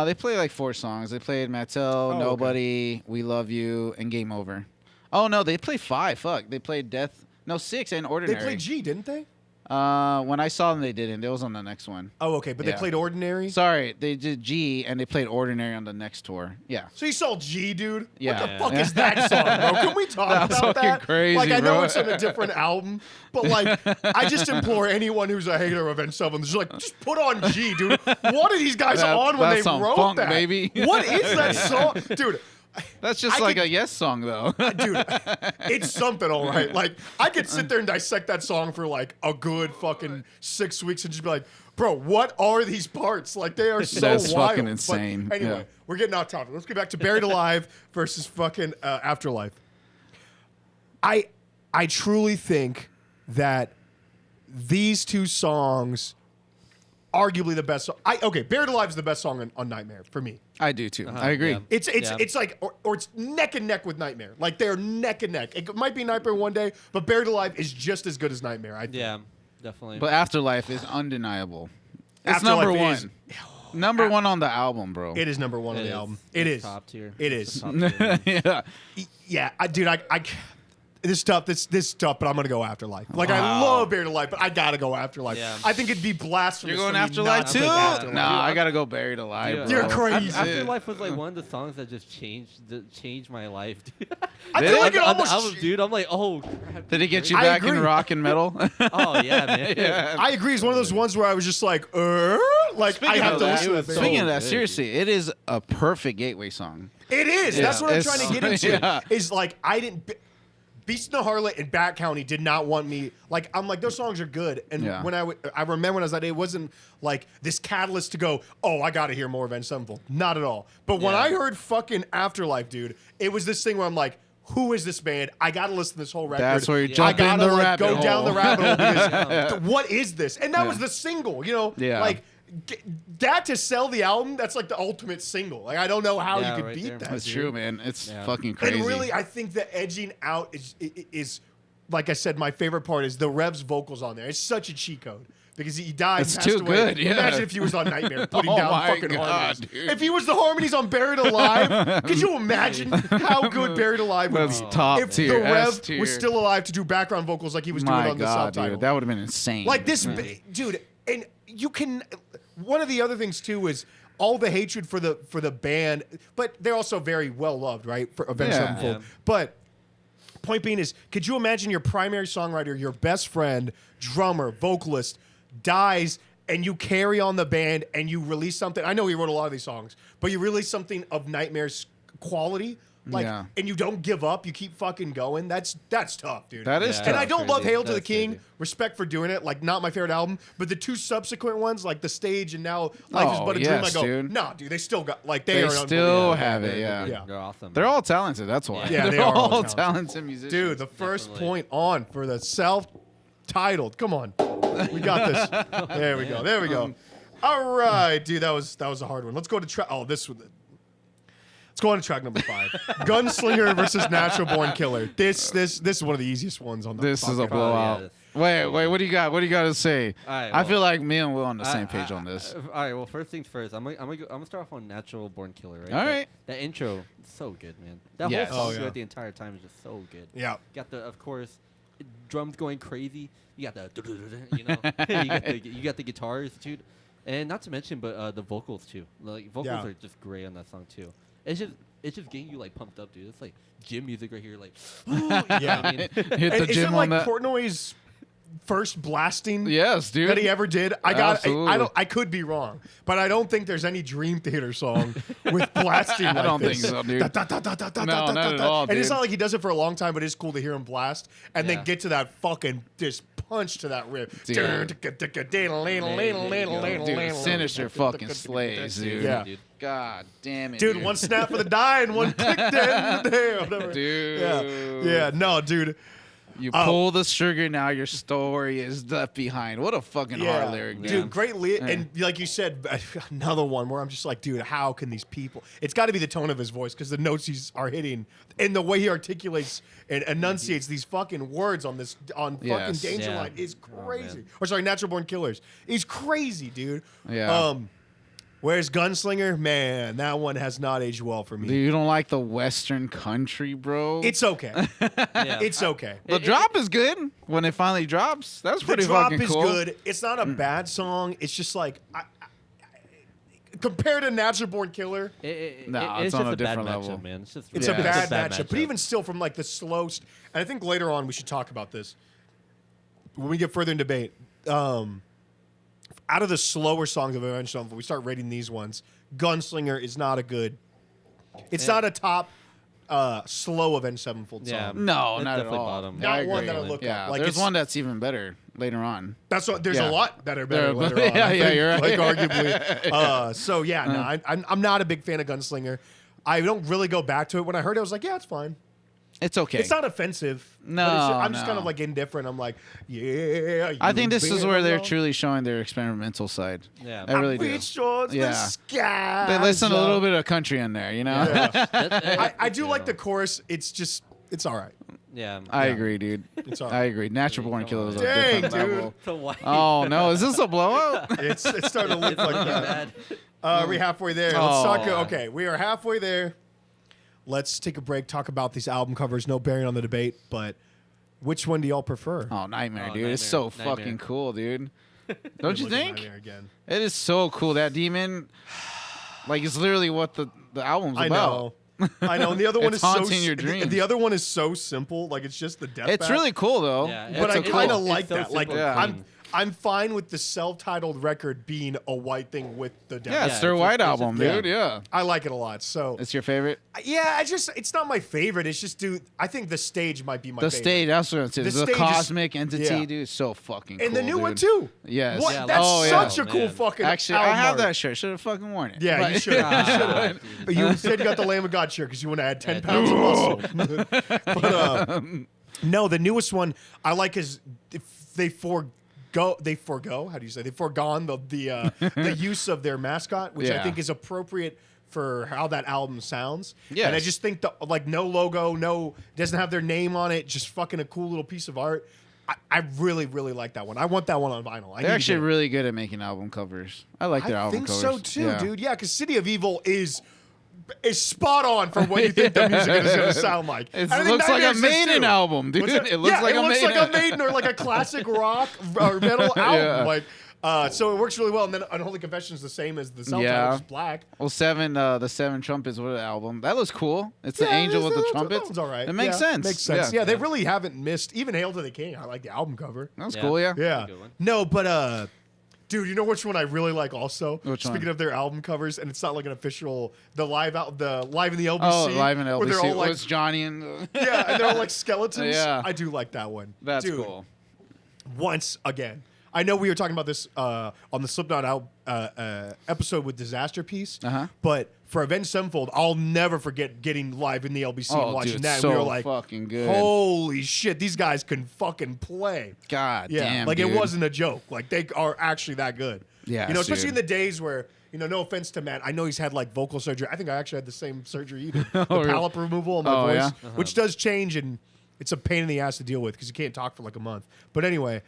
They played like 4 songs. They played Mattel,
okay.
Nobody, We Love You, and Game Over. Oh no, they played 5. Fuck, they played 6 and
They
Ordinary.
played G, didn't they?
When I saw them, they didn't. It was on the next one.
Oh, okay, but they
Yeah.
played Ordinary.
Sorry, they did G and they played Ordinary on the next tour. Yeah.
So you saw G, dude?
Yeah.
What the fuck is that song, bro? Can we talk
That's
about
fucking
that?
crazy,
like, I know
bro.
it's on a different album, but like, I just implore anyone who's a hater of N7, just put on G, dude. What are these guys on when they
That's some
wrote
funk,
that?
baby.
What is that song, dude?
That's just
I
like
could-
a Yes song, though.
Dude, it's something, all right. Like, I could sit there and dissect that song for like a good fucking 6 weeks and just be like, bro, what are these parts? Like, they are so
That's
wild.
fucking
But
insane.
anyway,
Yeah.
we're getting off topic. Let's get back to Buried Alive versus fucking Afterlife. I truly think that these two songs, arguably the best song. Buried Alive is the best song on Nightmare for me.
I do too. I agree.
yeah.
It's like or it's neck and neck with Nightmare. Like they're neck and neck. It might be Nightmare one day, but Buried Alive is just as good as Nightmare. I think.
Yeah, definitely.
But Afterlife is undeniable. It's
Afterlife
number
is-
1. Number 1 on the album, bro.
It is number one on the album. It is
top tier.
It
It's
is.
top tier.
yeah.
Yeah, dude. This is tough. This is tough, but I'm gonna go Afterlife. Like I love Buried Alive, but I gotta go Afterlife.
Yeah.
I think it'd be blasphemous.
You're going
for me
Afterlife
not to
too?
pick Afterlife.
Nah, I gotta go Buried Alive.
Yeah.
Bro.
You're crazy.
Afterlife was like one of the songs that just changed my life. Dude.
I feel like it
On the
almost.
album, dude, I'm like, oh. Crap,
Did it get you
I
back in
agree.
rock and metal?
Oh yeah, man.
Yeah.
I agree. It's one of those ones where I was just like, like
Speaking
I have
of
to
that,
listen to that.
speaking of that,
good,
seriously, it is a perfect gateway song.
It is.
Yeah.
That's what I'm
It's-
trying to get into.
yeah.
Is like I didn't. Beast in the Harlot and Bat County did not want me. Like I'm like those songs are good, and
Yeah.
when I remember when I was that age, it wasn't like this catalyst to go. Oh, I got to hear more Avenged Sevenfold. Not at all. But when
Yeah.
I heard fucking Afterlife, dude, it was this thing where I'm like, who is this band? I got to listen to this whole record.
That's where you
Yeah.
jump
I gotta
in the
like
rabbit
go
hole.
down the rabbit hole because what is this? And that was the single. You know,
Yeah.
like. That to sell the album, that's like the ultimate single. Like I don't know how
Yeah,
you could
right
beat
there.
that.
That's
dude.
true, man. It's
Yeah.
fucking crazy.
And really, I think the edging out is like I said, my favorite part is the Rev's vocals on there. It's such a cheat code because he died.
It's
and passed
too
away.
good, yeah.
Imagine if he was on Nightmare putting
Oh
down
my
fucking
God,
harmonies.
dude.
If he was the harmonies on Buried Alive, could you imagine how good Buried Alive would
That's
be?
top
if
tier,
the Rev
S tier.
was still alive to do background vocals like he was doing
My
on the
God,
subtitle.
dude, that would have been insane.
Like this, dude, and you can. One of the other things too is all the hatred for the band, but they're also very well loved, right? For Avenged
Yeah.
Sevenfold.
Yeah.
But point being is, could you imagine your primary songwriter, your best friend, drummer, vocalist, dies, and you carry on the band and you release something? I know he wrote a lot of these songs, but you release something of Nightmare's quality. Like,
Yeah.
and you don't give up, you keep fucking going. That's tough, dude.
That is
Yeah.
tough.
And I don't love
Crazy.
Hail to the
That's
King.
crazy.
Respect for doing it. Like, not my favorite album, but the two subsequent ones, like The Stage and now Life is
Oh,
But a Dream, I
yes,
go,
dude.
nah, dude, they still got, like, they
They
are
still
unbelievable.
have it, yeah.
Yeah.
They're awesome.
They're all talented. That's why.
Yeah,
they're
they are all
all
talented.
talented musicians.
Dude, the first
Definitely.
point on for the self-titled. Come on. We got this. There we go. There we go. All right, dude, that was a hard one. Let's go to track. Oh, this one. Let's go on to track number 5. Gunslinger versus Natural Born Killer. This is one of the easiest ones on the
This is a
podcast.
blowout.
yeah.
Wait, what do you got? What do you got to say?
All right,
I
well,
feel like me and Will on the same page on this.
All right, well, first things first. I'm gonna start off on Natural Born Killer, right?
All right.
That intro, is so good, man. That
Yes.
whole song
Oh, yeah.
throughout the entire time is just so good.
Yeah.
Got the, of course, drums going crazy. You got the, you know, you got the guitars, dude, and not to mention, but the vocals too. Like vocals
Yeah.
are just great on that song too. It's just getting you like pumped up, dude. It's like gym music right here, like.
Yeah.
I mean,
Hit
And
the
is it
gym
like
on that.
Portnoy's first blasting
Yes, dude.
that he ever did? I
Absolutely.
could be wrong, but I don't think there's any Dream Theater song with blasting.
I
like
don't think
this.
so, dude.
Da, da, da, da, da, da,
No,
da,
not
da,
at
da.
all,
And it's
dude.
not like he does it for a long time, but it's cool to hear him blast and
Yeah.
then get to that fucking just punch to that riff.
Dude. Dude, Sinister fucking slays, dude.
Yeah.
dude.
God damn it,
Dude, one snap for the die and one click there. Whatever.
Dude.
Yeah, no, dude.
You pull the trigger, now your story is left behind. What a fucking hard lyric,
dude.
dude.
Great and like you said, another one where I'm just like, dude, how can these people? It's got to be the tone of his voice because the notes are hitting and the way he articulates and enunciates these fucking words on fucking
Yes.
Danger
Yeah.
Line is
Oh,
crazy.
man.
Or sorry, Natural Born Killers. He's crazy, dude.
Yeah.
Whereas Gunslinger, man, that one has not aged well for me.
Dude, you don't like the Western country, bro?
It's okay.
Yeah.
It's okay.
the drop is good when it finally drops. That's
The
pretty
drop
fucking
is
cool.
good. It's not a bad song. It's just like compared to Natural Born Killer,
No, it's
it's
on
just
a
bad
different
matchup,
level.
man. It's just
it's
Yeah.
a bad,
it's a
matchup. But even still, from like the slow, and I think later on we should talk about this when we get further in debate. Out of the slower songs of Avenged Sevenfold, we start rating these ones. Gunslinger is not a good. It's not a top slow Avenged Sevenfold song.
Yeah.
No,
It's
not at
definitely
all.
bottom.
Not
I
one
agree.
that I look
Yeah,
up. Like
there's
it's-
one that's even better later on.
That's what, there's
Yeah.
a lot that are better
There-
later on.
yeah,
I
yeah,
think,
you're right.
Like arguably. So yeah, no, I'm not a big fan of Gunslinger. I don't really go back to it. When I heard it, I was like, yeah, it's fine.
It's okay.
It's not offensive.
No,
but I'm just
no.
kind of like indifferent. I'm like, yeah.
I think this is
you
where they're
belong.
truly showing their experimental side.
Yeah.
I really
I
do.
reach towards the
Yeah.
sky.
They listen a little bit of country in there, you know?
Yeah. I do like the chorus. It's all right.
Yeah.
I agree, dude.
It's all
I
right.
agree. Natural Born Killers is a
Dang,
different
dude.
level.
So why?
Oh, no. Is this a blowout?
It's starting to look
It's
like
looking
that.
bad.
Are we halfway there? Let's talk.
Oh.
Okay, we are halfway there. Let's take a break. Talk about these album covers. No bearing on the debate, but Which one do y'all prefer?
Oh, Nightmare,
Oh,
dude. It's so
Nightmare.
fucking cool, dude. Don't you
Look at
think?
Nightmare again.
It is so cool. That demon, like, it's literally what the album's
I
about.
know. I know. And the other one
It's
is so
haunting your
the
dreams.
other one is so simple. Like it's just the death.
It's really cool, though.
Yeah,
But I
it's
kind
cool.
of like
It's so
that. Like
simple and clean.
I'm fine with the self-titled record being a white thing with the death.
Yeah, it's their
it's
white
a-
album,
yeah.
dude. Yeah.
I like it a lot. So
It's your favorite?
yeah, it's not my favorite. It's just, dude, I think the stage might be my
The
favorite.
stage, that's what it
The
is. The
stage is-
cosmic entity,
yeah.
dude, is so fucking cool.
And the new one
dude.
too.
Yes.
What?
Yeah,
That's
oh, yeah.
such a
Oh,
cool
man.
fucking.
Actually, I
album
have
art.
that shirt. Should have fucking worn it.
Yeah,
But-
you should. You should
Ah,
have.
dude.
But you said you got the Lamb of God shirt because you want to add 10
Yeah,
pounds of
dude.
muscle. But no, the newest one I like is they forego. How do you say? They foregone the use of their mascot, which I
Yeah.
think is appropriate for how that album sounds.
Yes.
And I just think like no logo, doesn't have their name on it, just fucking a cool little piece of art. I really, really like that one. I want that one on vinyl.
They're actually really good at making album covers. I like their
I
album
think
covers.
so too,
Yeah.
dude. Yeah, because City of Evil is spot on for what you think the music is going to sound like.
It
And I think
looks like a
Nightmares is
Maiden
too.
album, dude.
What's that?
It looks like a
like
Maiden.
a Maiden or like a classic rock or metal album.
Yeah.
Like, so it works really well. And then Unholy Confession is the same as the self-titled,
Yeah.
which is black.
Well, the Seven Trumpets with the album. That looks cool. It's the angel with the
that
trumpets.
one's all right.
It makes
Yeah,
sense.
Makes sense.
Yeah.
Yeah, they really haven't missed. Even Hail to the King, I like the album cover.
That's
Yeah.
cool, yeah.
Yeah.
a good one.
No, but dude, you know which one I really like also?
Which one?
Speaking of their album covers, and it's not like an official the live in the LBC.
Oh, live in LBC.
Where they're all like,
it's Johnny and
yeah, and they're all like skeletons.
Yeah.
I do like that one.
That's
Dude,
cool.
Once again, I know we were talking about this on the Slipknot episode with Disaster Piece,
Uh-huh.
but for Avenged Sevenfold, I'll never forget getting live in the LBC and
Oh,
watching
dude,
that.
so
and we were like,
fucking good.
holy shit, these guys can fucking play.
God
Yeah,
damn,
like
dude.
it wasn't a joke. Like they are actually that good.
Yes,
you know, especially
dude.
in the days where, you know, no offense to Matt, I know he's had like vocal surgery. I think I actually had the same surgery you did. The
really?
palate removal on my
Oh,
voice,
yeah?
which does change, and it's a pain in the ass to deal with because you can't talk for like a month. But anyway,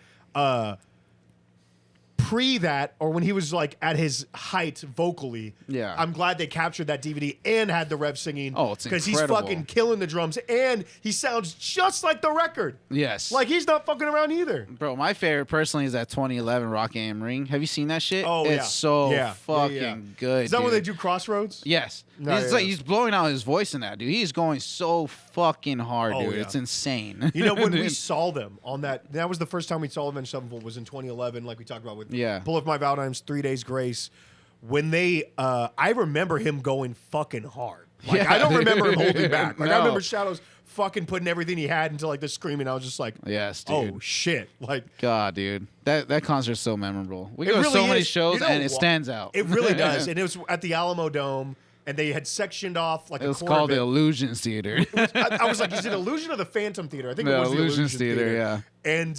pre that, or when he was like at his height vocally,
Yeah.
I'm glad they captured that DVD and had the Rev singing.
Oh, it's
because he's
incredible.
fucking killing the drums, and he sounds just like the record.
Yes.
Like he's not fucking around either.
Bro, my favorite personally is that 2011 Rock AM Ring. Have you seen that shit?
Oh,
it's
yeah.
so
Yeah.
fucking
Yeah.
good.
Is that
dude.
when they do Crossroads?
Yes.
No,
He's
yeah.
like he's blowing out his voice in that, dude. He's going so fucking hard,
Oh,
dude.
yeah.
It's insane.
You know, when we
Dude.
saw them on that was the first time we saw Avenged Sevenfold was in 2011, like we talked about with
Yeah.
Bullet My Valentine's 3 Days Grace. When they, I remember him going fucking hard. Like,
Yeah,
I don't remember him
dude.
holding back. Like, I
No.
remember Shadows fucking putting everything he had into like the screaming. I was just like,
Yes, dude.
oh shit. Like,
God, dude. That concert's so memorable. We
It
go to
really
so many
is.
shows
You know
and it
what?
stands out.
it really does. And it was at the Alamo Dome, and they had sectioned off like
It
a
was
corner
called
of
the
it.
Illusions Theater.
I was like, is it Illusion or the Phantom Theater? I think it
The
was the
Illusions
Illusion
Theater, yeah.
And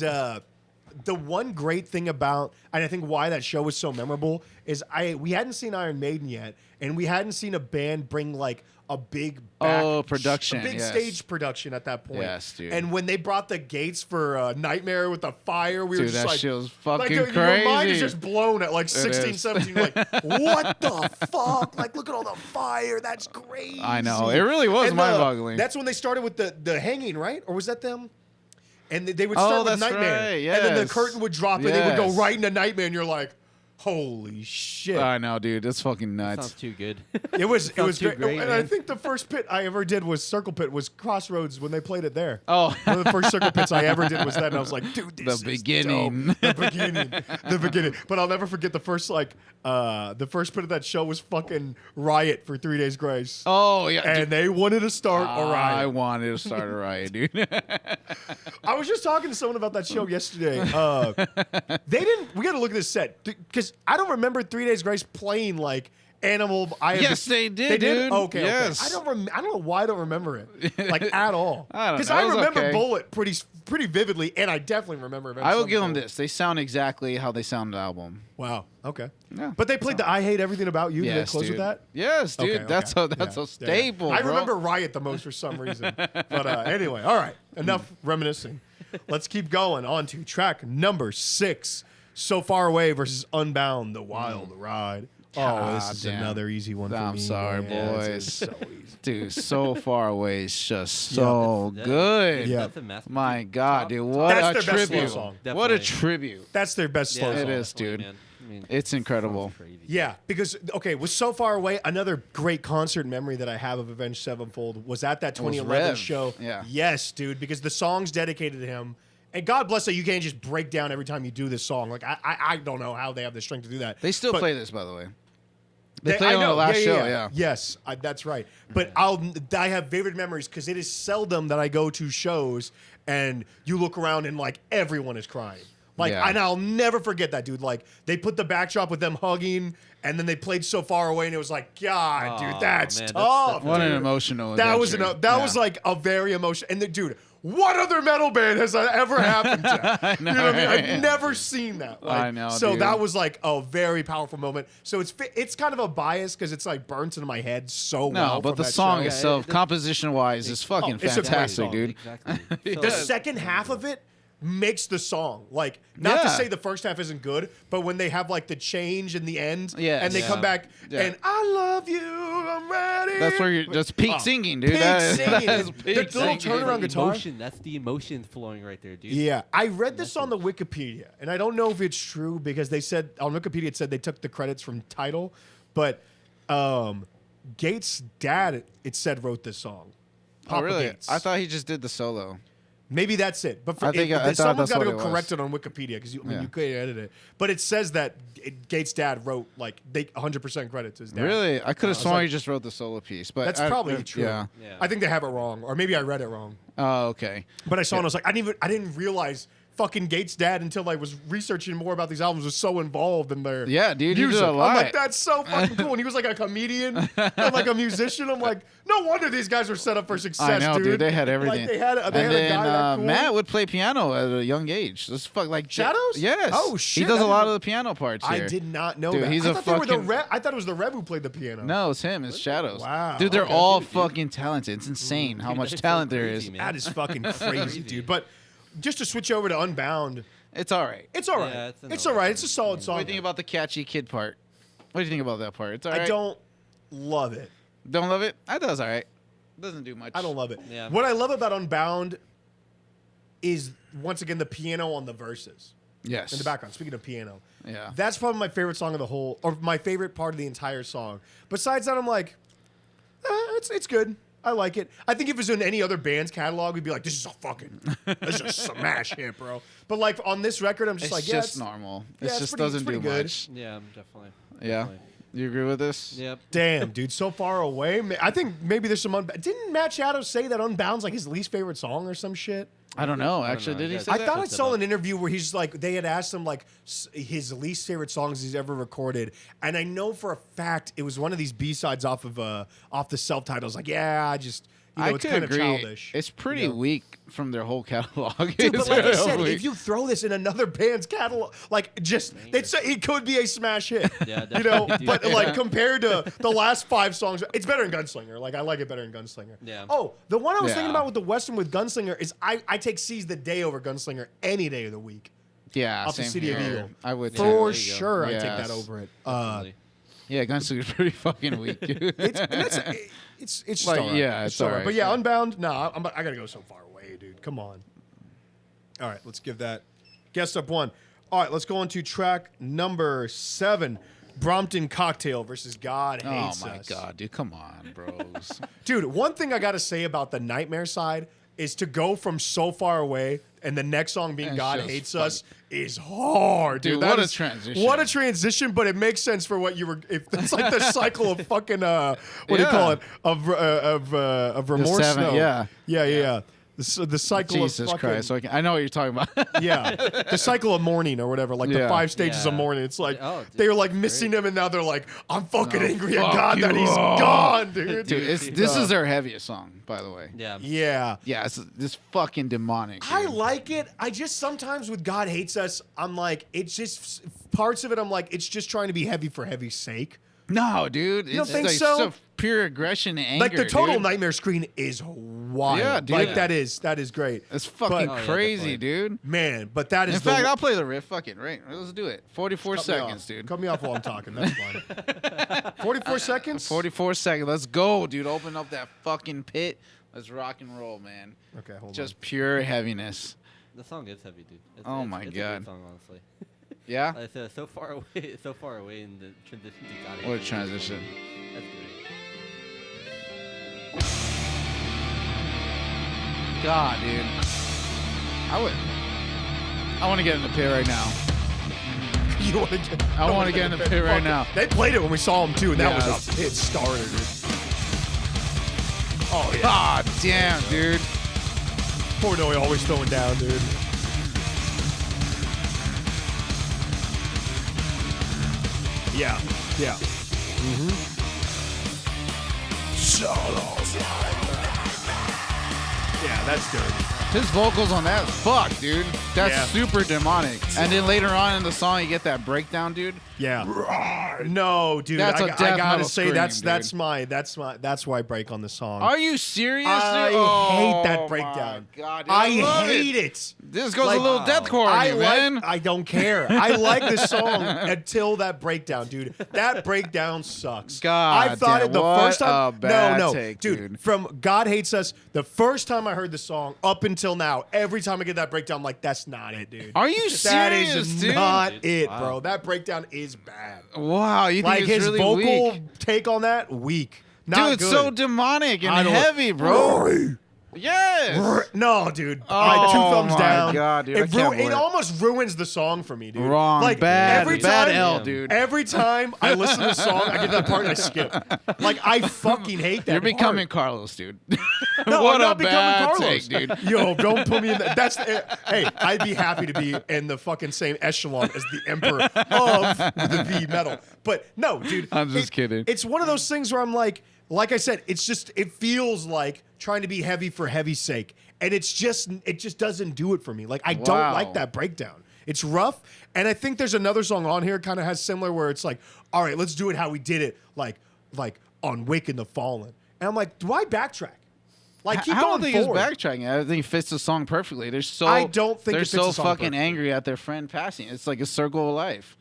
the one great thing about, and I think why that show was so memorable, is we hadn't seen Iron Maiden yet, and we hadn't seen a band bring like a big
production,
a big
yes.
stage production at that point.
Yes, dude.
And when they brought the gates for Nightmare with the fire, we were
Dude,
just
that
like,
shit was
like,
fucking
your mind is
crazy.
just blown at like 16,
is.
17. You're like, what the fuck? Like, look at all the fire. That's crazy.
I know. It really was
And,
mind-boggling.
That's when they started with the hanging, right? Or was that them? And they would
Oh,
start with
that's
Nightmare.
right,
And then the
yes.
curtain would drop and they would go
Yes.
right into Nightmare, and you're like, holy shit.
I know, dude. That's fucking
Sounds
nuts.
too good.
It was
Sounds too
great.
great,
And I
man.
think the first pit I ever did was Circle Pit, was Crossroads when they played it there.
Oh.
One of the first Circle Pits I ever did was that, and I was like, dude, this
The
is
beginning.
dope. The beginning. The beginning. But I'll never forget the first pit of that show was fucking Riot for 3 Days Grace.
Oh, yeah.
And they wanted to start a
I
riot.
wanted to start a riot, dude.
I was just talking to someone about that show yesterday. They didn't. We got to look at this set because I don't remember 3 Days Grace playing like Animal.
Yes, they did,
They did.
dude.
Okay.
Yes.
Okay. I don't know why I don't remember it like at all.
I don't
Because
know.
I
It was
remember
okay.
Bullet pretty vividly, and I definitely remember. Avenged
I will give them
Sevenfold.
this. They sound exactly how they sound in the album.
Wow. Okay.
Yeah.
But they played the "I Hate Everything About You." Did they
Yes,
close
dude.
with that?
Yes, dude.
Okay,
That's
okay.
a that's
Yeah,
a staple.
I
bro.
remember Riot the most for some reason. But anyway, all right. Enough reminiscing. Let's keep going. On to track number 6. So Far Away versus Unbound, The Wild Ride. Oh, this is
damn.
another easy one for me.
I'm sorry,
man. This
boys.
is so easy.
Dude, So Far Away is just so good.
Yeah.
That's a masterpiece.
My God, dude, what
That's
a
their best slow
tribute.
song.
What a
Definitely.
tribute.
That's their best slow
It
song.
is,
Definitely,
dude.
man. I mean,
It's incredible.
crazy.
Yeah, because with So Far Away, another great concert memory that I have of Avenged Sevenfold was at that 2011
Rev.
show.
Yeah.
Yes, dude, because the song's dedicated to him. And God bless that you can't just break down every time you do this song. Like I don't know how they have the strength to do that.
They still
But
play this, by the way. They played it on the last show, yeah.
Yes, that's right. But I have vivid memories because it is seldom that I go to shows and you look around and like everyone is crying. Like,
Yeah.
and I'll never forget that, dude. Like, they put the backdrop with them hugging, and then they played So Far Away, and it was like, God, dude,
Aw,
that's
man, that's
tough.
definitely-
What an
dude.
emotional
That was
adventure.
that
Yeah.
was like a very emotional. And dude, what other metal band has that ever happened to?
I
You know what I mean?
know.
I've never seen that. Like,
I know,
So
dude.
that was like a very powerful moment. So it's kind of a bias because it's like burnt into my head so well.
No, but
from
the
that
song
show.
itself, composition-wise, is fucking
it's a great
fantastic,
song.
dude.
Exactly.
The second half of it makes the song. Like, not to
Yeah.
say the first half isn't good, but when they have like the change in the end,
Yes.
and they
Yeah.
come back
Yeah.
and I love you, I'm ready.
That's where that's peak
Oh,
singing, dude.
peak
That is,
singing.
that is
The
peak
little
singing.
turnaround guitar.
Emotion. That's the emotion flowing right there, dude.
Yeah, I read this on the Wikipedia, and I don't know if it's true because they said on Wikipedia it said they took the credits from Tidal, but Gates' dad, it said, wrote this song.
Oh,
Papa
really?
Gates.
I thought he just did the solo.
Maybe that's it. But for,
I think- I thought
someone's
that's
got to
what
go
it was.
correct it on Wikipedia because
Yeah.
you could edit it. But it says that Gates' dad wrote like they 100% credit to his dad.
Really? I could have
was
sworn
like-
he just wrote the solo piece. But
That's probably true.
Yeah.
Yeah.
I think they have it wrong, or maybe I read it wrong.
Oh, okay.
But I saw it and I was like, I didn't realize fucking Gates' dad until I was researching more about these albums was so involved in their
Yeah, dude, you
music.
did a lot.
I'm like, that's so fucking cool. And he was like a comedian and like a musician. I'm like, no wonder these guys were set up for success,
I know, dude. They had everything.
Like they had
and
a
then
guy that cool.
Matt would play piano at a young age. This fuck like
Shadows?
Yes.
Oh, shit,
He does
I
a lot
didn't-
of the piano parts here.
I did not know
Dude,
that.
he's
I
a
thought they were the
fucking-
I thought it was the Reb who played the piano.
No, it's him. It's Shadows.
Wow,
Dude, they're
okay.
all fucking talented. It's insane how
Dude,
much
that is so
talent there
crazy,
is.
man.
That is fucking crazy, dude. But just to switch over to Unbound,
It's all right.
it's all right.
Yeah,
it's
it's
all
another
right. It's a solid
What
song.
do you think about the catchy kid part? What do you think about that part? It's all right.
I don't love it.
Don't love it? I does all right. Doesn't do much.
I don't love it.
Yeah.
What I love about Unbound is once again the piano on the verses
Yes.
in the background. Speaking of piano,
Yeah.
that's probably my favorite song of the whole, or my favorite part of the entire song. Besides that, I'm like, it's good. I like it. I think if it was in any other band's catalog, we'd be like, this is a fucking, this is a smash hit, bro. But like on this record, I'm just
It's
like,
just
yeah,
normal.
yeah,
It
it's
just
pretty- it's
doesn't do
pretty good.
much.
Yeah, definitely.
Yeah.
Definitely.
You agree with this?
Yep.
damn, dude, So Far Away. I think maybe there's some. Didn't Matt Shadows say that Unbound's like his least favorite song or some shit?
I don't know.
I don't
Actually,
know.
did he
I
say
I
that?
thought I
Looked it
saw
up.
an interview where he's like, they had asked him like his least favorite songs he's ever recorded, and I know for a fact it was one of these B-sides off the self-titles. Like, yeah, I just
I
it's
could
kind of
agree.
childish.
It's pretty
you know?
weak from their whole catalog.
Dude, but
It's
like I
real
said,
weak.
if you throw this in another band's catalog, like just they'd say it could be a smash hit.
Yeah,
You know,
definitely, dude.
but like compared to the last 5 songs, it's better than Gunslinger. Like I like it better than Gunslinger.
Yeah.
Oh, the one I was thinking
Yeah.
about with the Western with Gunslinger is I take Seize the Day over Gunslinger any day of the week.
yeah,
off the
same
City of
here.
Evil.
I would
Yeah,
too.
For
there you go.
sure, I take
Yes.
that over it.
Definitely.
Yeah, Gunslinger's pretty fucking weak, dude.
It's just
Like,
all right.
yeah, it's
all
all
right.
right.
But yeah, Unbound. No, I gotta go So Far Away, dude. Come on. All right, let's give that guest up 1. All right, let's go on to track number 7. Brompton Cocktail versus God
Oh
Hates
my
Us.
god, dude, come on, bros.
Dude, one thing I gotta say about the Nightmare side is to go from So Far Away and the next song being
It's
God
just
Hates
funny.
Us is hard, dude.
Dude,
That
what a
is-
transition.
What a transition, but it makes sense for what you were. It's like the cycle of fucking what do you
Yeah.
call it? Of remorse.
seven-
No.
yeah.
yeah. The cycle
Jesus
of fucking,
Christ. So I know what you're talking about.
yeah, the cycle of mourning or whatever, like the
Yeah.
5 stages of
Yeah.
mourning. It's like
Oh, dude,
they were like
that's
missing
great.
him, and now they're like, I'm fucking
No,
angry at
fuck
God that
you.
he's gone, dude.
Dude, this is their heaviest song, by the way.
Yeah.
Yeah.
Yeah, it's this fucking demonic.
I
dude.
like it. I just sometimes with God Hates Us, I'm like, it's just parts of it. I'm like, it's just trying to be heavy for heavy's sake.
No, dude.
You don't
It's
think
like
so?
pure aggression and anger.
Like the total
dude.
nightmare screen is wild.
Yeah, dude.
Like that is great.
It's fucking
But-
crazy,
definitely.
dude.
Man, but that is
In fact, I'll play the riff. Fuck it, right? Let's do it. 44
Cut me
seconds,
off.
dude.
Cut me off while I'm talking. That's fine. 44 seconds?
44 seconds. Let's go, dude. Open up that fucking pit. Let's rock and roll, man.
Okay, hold
Just pure heaviness.
The song is heavy, dude.
Oh my
it's
God.
A great song, honestly.
Yeah?
It's so far away in the transition to God.
What a transition.
That's great.
God, dude. I want to get in the pit right now.
on. You wanna get,
I wanna get in the pit right
Fuck it.
now.
They played it when we saw them too, and that
Yeah,
was a pit starter, dude. Oh, yeah.
God damn, dude.
Poor Noe always throwing down, dude. Yeah, yeah. Yeah, that's dirty.
His vocals on that, fuck, dude. That's
Yeah.
super demonic. And then later on in the song, you get that breakdown, dude.
Yeah. No, dude.
That's a
I
death
gotta
metal
say
scream,
that's
dude.
that's why I break on the song.
Are you serious,
I
dude?
hate that
Oh,
breakdown.
my God, dude,
I
love
hate it.
This goes
Like,
a little deathcore on you, man.
I don't care. I like this song until that breakdown, dude. That breakdown sucks.
God
I thought
damn,
it the
what
first time.
a bad
no,
take,
dude.
dude.
From God Hates Us, the first time I heard the song up until now, every time I get that breakdown, I'm like, that's not it, dude.
Are you
That
serious,
is
dude?
not it,
Wow.
bro. That breakdown is bad.
Wow, you think
Like
it's
his
really
vocal
weak?
take on that, weak. Not
Dude, it's
good.
so demonic
I
and
don't-
heavy, bro. Yes.
No, dude.
Oh,
Two thumbs
my
down.
God, dude, I
It,
can't
it
wait.
almost ruins the song for me, dude.
Wrong.
Like
bad.
every
bad
time,
L, dude.
Every time I listen to the song, I get to that part and I skip. Like I fucking hate that.
You're becoming
part.
Carlos, dude.
No,
what
I'm
a
not becoming
bad
Carlos,
take, dude.
Yo, don't put me in that. That's hey, I'd be happy to be in the fucking same echelon as the emperor of the V metal. But no, dude.
I'm just kidding.
It's one of those things where I'm like I said, it feels like trying to be heavy for heavy's sake. And it just doesn't do it for me. Like I don't
Wow.
like that breakdown. It's rough. And I think there's another song on here kind of has similar where it's like, all right, let's do it how we did it, like on Waking the Fallen. And I'm like, do I backtrack? Like keep
I
going
don't think
forward.
it's backtracking. I think it fits the song perfectly.
I don't think
they're
it fits
so
the song
fucking
perfectly.
angry at their friend passing. It's like a circle of life.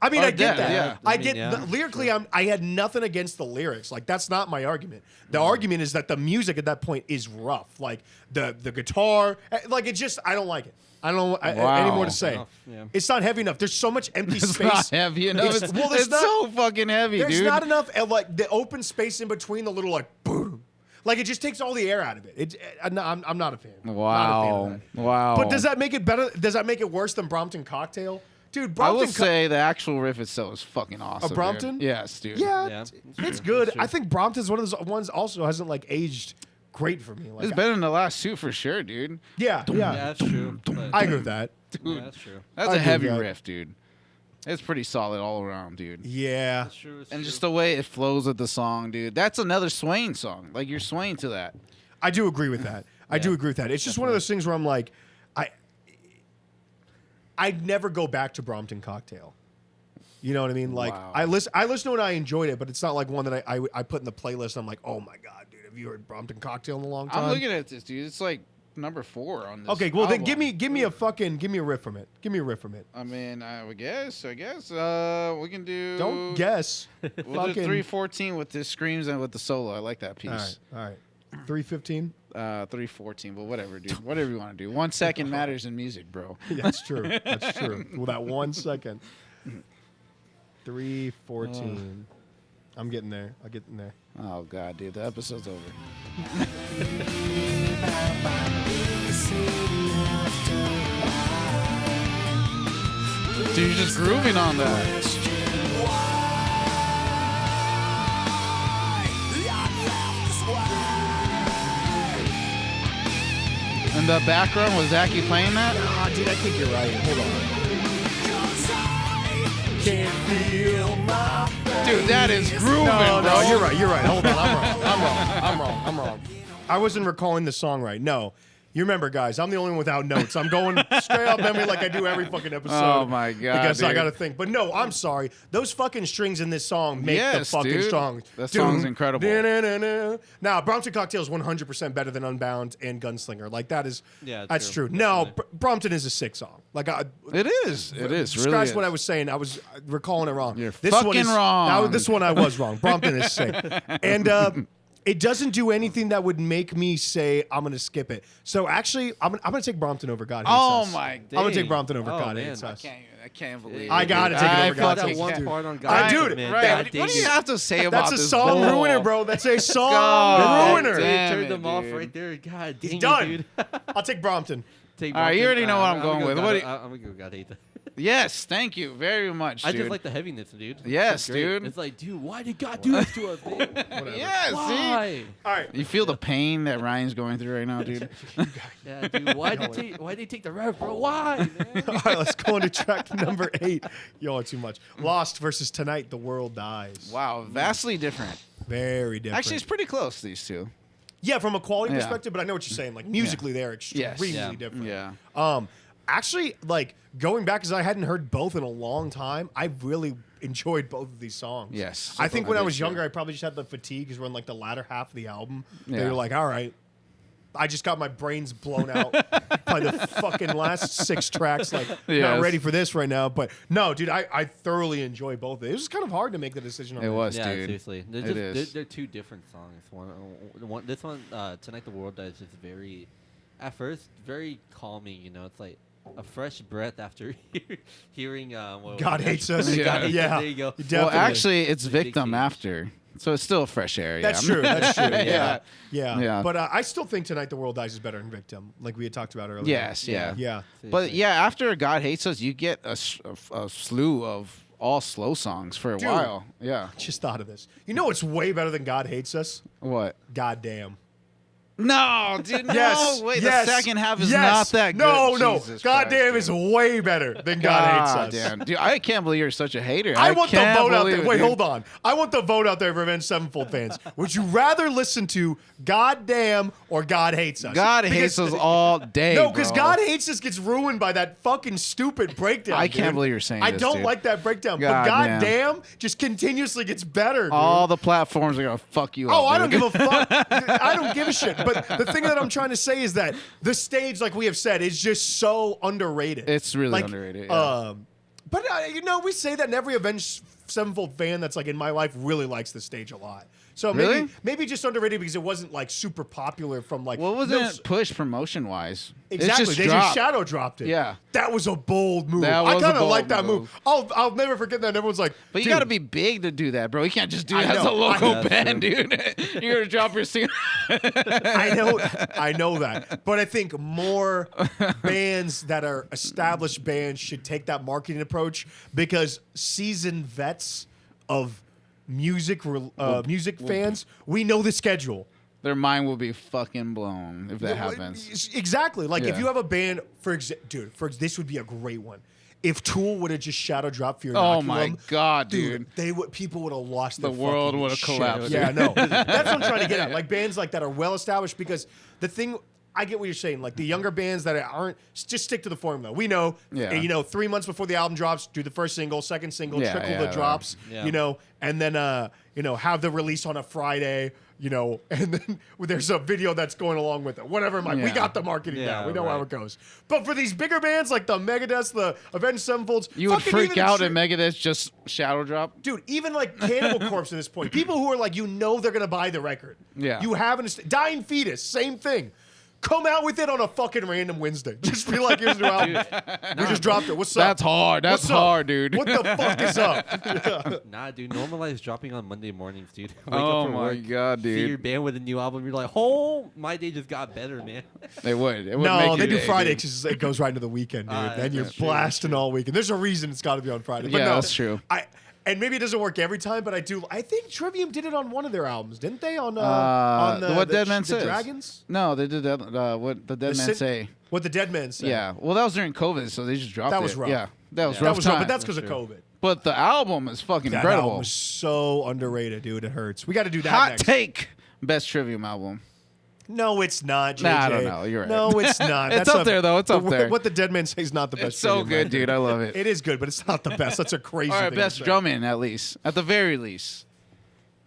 I mean,
Or
I get
death,
that.
yeah.
I
I mean,
get
yeah,
lyrically. I had nothing against the lyrics. Like that's not my argument. The argument is that the music at that point is rough. Like the guitar, like it just. I don't like it. I don't know any more to say.
Enough, yeah.
It's not heavy enough. There's so much empty
It's
space.
not heavy enough.
It's- well, there's
it's
not-
so fucking heavy,
There's
dude.
not enough like the open space in between the little like boom. Like it just takes all the air out of it. I'm not a fan. Not a fan
Wow.
of that.
Wow.
But does that make it better? Does that make it worse than Brompton Cocktail? Dude, Brompton
I would say the actual riff itself is fucking awesome.
Brompton?
dude. Yes, dude.
Yeah,
Yeah,
it's
true,
good.
it's true.
I think Brompton's one of those ones also hasn't like aged great for me. Like,
It's better than the last two for sure, dude.
yeah.
Yeah, that's true. but-
I agree with that.
yeah, that's true.
That's
I
a
agree
heavy
with that.
riff, dude. It's pretty solid all around, dude.
Yeah.
That's true. It's
And
true.
just the way it flows with the song, dude. That's another swaying song. Like you're swaying to that.
I do agree with that. I do
Yeah,
agree with that. It's just one of those things where I'm like, I'd never go back to Brompton Cocktail. You know what I mean? Like
Wow.
I listen to it and I enjoyed it, but it's not like one that I put in the playlist. I'm like, oh my god, dude, have you heard Brompton Cocktail in a long time?
I'm looking at this, dude. It's like number 4 on this.
Okay, well then
album.
give me a riff from it. Give me a riff from it.
I mean, I guess. We can do.
Don't guess.
We'll do
Fucking-
314 with the screams and with the solo. I like that piece.
All right. 3:15.
314, but whatever, dude. Whatever you want to do. 1 second matters in music, bro.
That's true. That's true. Well, that 1 second. 3:14. I'm getting there. I'll get in there.
Oh god, dude, the episode's over. Dude, you're just grooving on that. In the background, was Zachy playing that?
Ah, dude, I think you're right. Hold on. Can't feel my
Dude, that is grooving,
No,
bro.
you're right. Hold on. I'm wrong. I wasn't recalling the song right. No. You remember, guys, I'm the only one without notes. I'm going straight up memory like I do every fucking episode.
Oh, my God,
Because I
dude.
got to think. But no, I'm sorry. Those fucking strings in this song make the
Yes,
fucking
dude.
song.
That song's incredible.
Now, Brompton Cocktail is 100% better than Unbound and Gunslinger. Like, that's
true.
true. No,
Definitely.
Brompton is a sick song. Like,
It is. It is.
Scratch
Really
what
is.
I was saying. I was recalling it wrong.
You're
this one
fucking
is,
wrong.
This one I was wrong. Brompton is sick. And it doesn't do anything that would make me say I'm going to skip it. So actually, I'm going to take Brompton over God Hates
Oh
Us.
my
I'm going to take
Dang.
Brompton over
Oh,
God
man.
Hates Us.
I can't believe.
I gotta take it over God
that
Hates
one
Us.
part on
I
God,
do it.
man.
Right.
God
What
dang
do you
it.
have to say about
That's a
this?
song
bull?
ruiner, bro. That's a song
God
ruiner.
damn.
Turned
it,
them off
dude.
right there. God
He's
dang
done.
it, dude.
I'll take Brompton.
Take
All right, you
Brompton.
already know what I'm going
gonna
with.
go
What
God-
do
I'm gonna go God Hate That.
Yes, thank you very much,
I
dude.
just like the heaviness, dude.
Yes,
It's great.
dude.
It's like, dude, why did God do this to us, man?
Whatever.
Yeah, see?
Why?
All right.
You feel the pain that Ryan's going through right now, dude.
Yeah, dude. Why did they take the rev, bro? Why, man?
All right, let's go into track number 8. Y'all are too much. Lost versus Tonight, The World Dies.
Wow, vastly different.
Very different.
Actually, it's pretty close, these two.
yeah, from a quality
Yeah.
perspective, but I know what you're saying. Like, musically, they're extremely
Yeah.
different.
Yeah.
Actually, like, going back, because I hadn't heard both in a long time, I really enjoyed both of these songs.
Yes.
I think
I
when I
did
was
too.
younger, I probably just had the fatigue because we're in, like, the latter half of the album. They
Yeah.
were like, all right. I just got my brains blown out by the fucking last 6 tracks. Like, not
Yes.
ready for this right now. But no, dude, I thoroughly enjoy both. It was kind of hard to make the decision on
It
this.
was,
Yeah,
dude.
seriously. They're
It
just,
is.
They're two different songs. This one, Tonight the World Dies, is very, at first, very calming. You know, it's like a fresh breath after hearing.
God Hates Us.
Yeah.
God Hates Us,
Yeah.
There you go.
Definitely.
Well, actually, it's
Big
Victim
change.
after. So it's still a fresh air.
That's
yeah.
true. That's true. Yeah.
Yeah.
Yeah.
Yeah.
But I still think Tonight the World Dies is better than Victim, like we had talked about earlier.
Yes, yeah.
Yeah.
But
Seriously.
yeah, after God Hates Us, you get a slew of all slow songs for a
Dude.
while. Yeah.
Just thought of this. You know what's way better than God Hates Us?
What?
Goddamn.
No, dude.
Yes.
No, wait.
yes,
The second half is
yes.
not that good.
No, no.
Jesus
Goddamn
Christ,
is
dude.
way better than God Hates Us.
Damn. Dude, I can't believe you're such a hater.
I want the
can't
vote out
believe
there.
it,
Wait,
dude.
hold on. I want the vote out there for Avenged Sevenfold fans. Would you rather listen to Goddamn or God Hates Us?
God
Because-
hates us all day.
No, because
bro.
God Hates Us gets ruined by that fucking stupid breakdown.
I can't
dude.
believe you're saying
I
this,
don't
dude.
like that breakdown.
God
but
damn.
Goddamn just continuously gets better. Dude.
All the platforms are gonna fuck you
Oh,
up.
I don't
dude.
give a fuck. I don't give a shit. But the thing that I'm trying to say is that the stage, like we have said, is just so underrated.
It's really
Like,
underrated. Yeah.
But you know, we say that, and every Avenged Sevenfold fan that's like in my life really likes the stage a lot. So
Really?
maybe just underrated because it wasn't like super popular from like.
What was
no
it
s-
push promotion wise?
Exactly, they just shadow dropped it.
Yeah.
that was a bold move.
That
I
was a
kind of
bold
like that move.
move.
I'll never forget that. And everyone's like,
But you
"Dude,
got to be big to do that, bro. You can't just do
I
it as a
know.
local
That's
band, dude. You're gonna drop your single.
I know that, but I think more bands that are established bands should take that marketing approach because seasoned vets of music fans, we know the schedule.
Their mind will be fucking blown if that happens.
Exactly. Like if
Yeah.
you have a band, dude, this would be a great one. If Tool would have just shadow dropped Fear
Oh
Inoculum,
my God, dude.
people would have lost
The
their
world
fucking
would have
shit.
collapsed.
Yeah, no, that's what I'm trying to get at. Like bands like that are well established because the thing. I get what you're saying. Like the younger bands that aren't, just stick to the formula. We know,
Yeah.
you know, 3 months before the album drops, do the first single, second single,
Yeah,
trickle
yeah,
the drops,
yeah.
you know, and then, you know, have the release on a Friday, you know, and then there's a video that's going along with it. Whatever, we
Yeah.
got the marketing
Yeah,
down. We know how
right.
it goes. But for these bigger bands like the Megadeth, the Avenged Sevenfolds,
You would
fucking
freak
even
out
Extre-
at Megadeth just shadow drop.
Dude, even like Cannibal Corpse at this point, people who are like, you know, they're gonna buy the record.
Yeah.
You have Dying Fetus, same thing. Come out with it on a fucking random Wednesday. Just be like, here's a new album. We just dropped it. What's up?
That's hard. That's
What's up?
hard, dude.
What the fuck is up? Yeah.
Nah, dude, normalize dropping on Monday mornings, dude. Wake
Oh
up from
my
work,
God,
see your
dude.
band with a new album, you're like, oh, my day just got better, man.
They would. It would
No,
make
they
your
do
day,
Friday
dude.
because it goes right into the weekend, dude. Then you're
that's true,
blasting all weekend. There's a reason it's got to be on Friday. But
Yeah,
no,
that's true.
And maybe it doesn't work every time, but I think Trivium did it on one of their albums, didn't they? On
What Dead Man
the
Says.
Dragons?
No, they did that. What the Dead
The
Man
Sin-
say.
What the Dead Man said.
Yeah. Well, that was during COVID, so they just dropped it.
That was rough.
Yeah. That was
Yeah.
rough
That was rough,
time.
but that's because of
That's true.
COVID.
But the album is fucking
That
incredible.
album was so underrated, dude. It hurts. We got to do that
Hot
next.
take. Best Trivium album.
No, it's not, JJ.
Nah, I don't know. You're right.
No, it's not.
It's up there, though. It's up there.
What the Dead Man Say is not the best.
It's so
tribute
good,
band.
dude. I love it.
It is good, but it's not the best. That's a crazy
All right,
thing
best
to say.
drumming, at least. At the very least.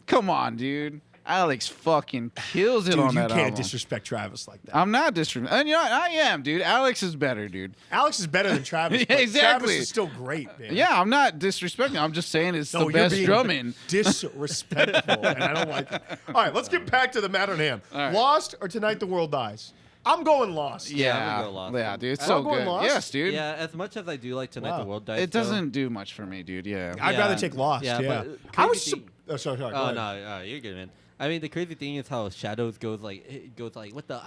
Come on, dude. Alex fucking kills it
Dude,
on
you
that
can't
album.
disrespect Travis like that.
I'm not disrespecting. And you know what? I am, dude. Alex is better, dude.
Alex is better than Travis.
Yeah,
but
exactly.
Travis is still great, man.
Yeah, I'm not disrespecting. I'm just saying it's
No,
the
you're
best
being
drumming.
disrespectful, and I don't like it. All right, let's get back to the matter at hand.
All right.
Lost or Tonight the World Dies? I'm going Lost.
Yeah, I'm
Yeah,
gonna go Lost.
yeah, dude. It's
I'm
so
going
good.
Lost?
Yes, dude.
Yeah, as much as I do like Tonight
Wow.
the World Dies,
It doesn't do much for me, dude. Yeah.
I'd
Yeah.
rather take Lost.
Yeah,
Yeah,
but
I was.
crazy thing-
Sorry. Go
Oh
ahead.
no, you're good, man. I mean, the crazy thing is how Shadows goes like what the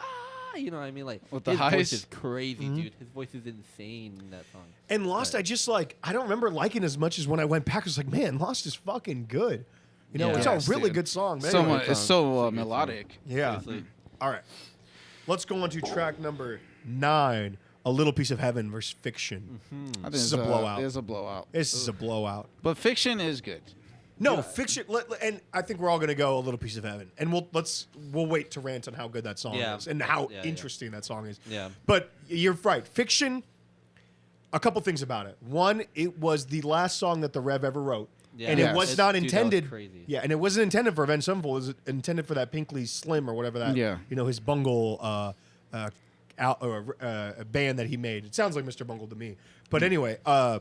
you know what I mean? Like
With the
his voice
highs?
is crazy,
Mm-hmm.
dude. His voice is insane in that song.
And Lost, I just like. I don't remember liking as much as when I went back. I was like, man, Lost is fucking good. You know,
Yeah.
it's
Yes,
a really
dude.
good song. Man.
So
Anyway,
much. It's
song.
so
It's a good song.
melodic.
yeah.
Seriously.
All right. Let's go on to track number 9. A Little Piece of Heaven versus Fiction.
I think
This is a blowout.
It is a blowout.
This is a blowout.
But fiction is good.
No, Fiction, and I think we're all gonna go A Little Piece of Heaven, and we'll wait to rant on how good that song
Yeah.
is and how
Yeah,
interesting that song is.
Yeah.
But you're right. Fiction. A couple things about it. One, it was the last song that the Rev ever wrote,
Yeah.
and
Yes.
it was
Dude,
not
that was
intended.
crazy.
Yeah, and it wasn't intended for Avenged Sevenfold. It was intended for that Pinkley Slim or whatever that.
Yeah.
You know, his Bungle a band that he made. It sounds like Mr. Bungle to me. But anyway, so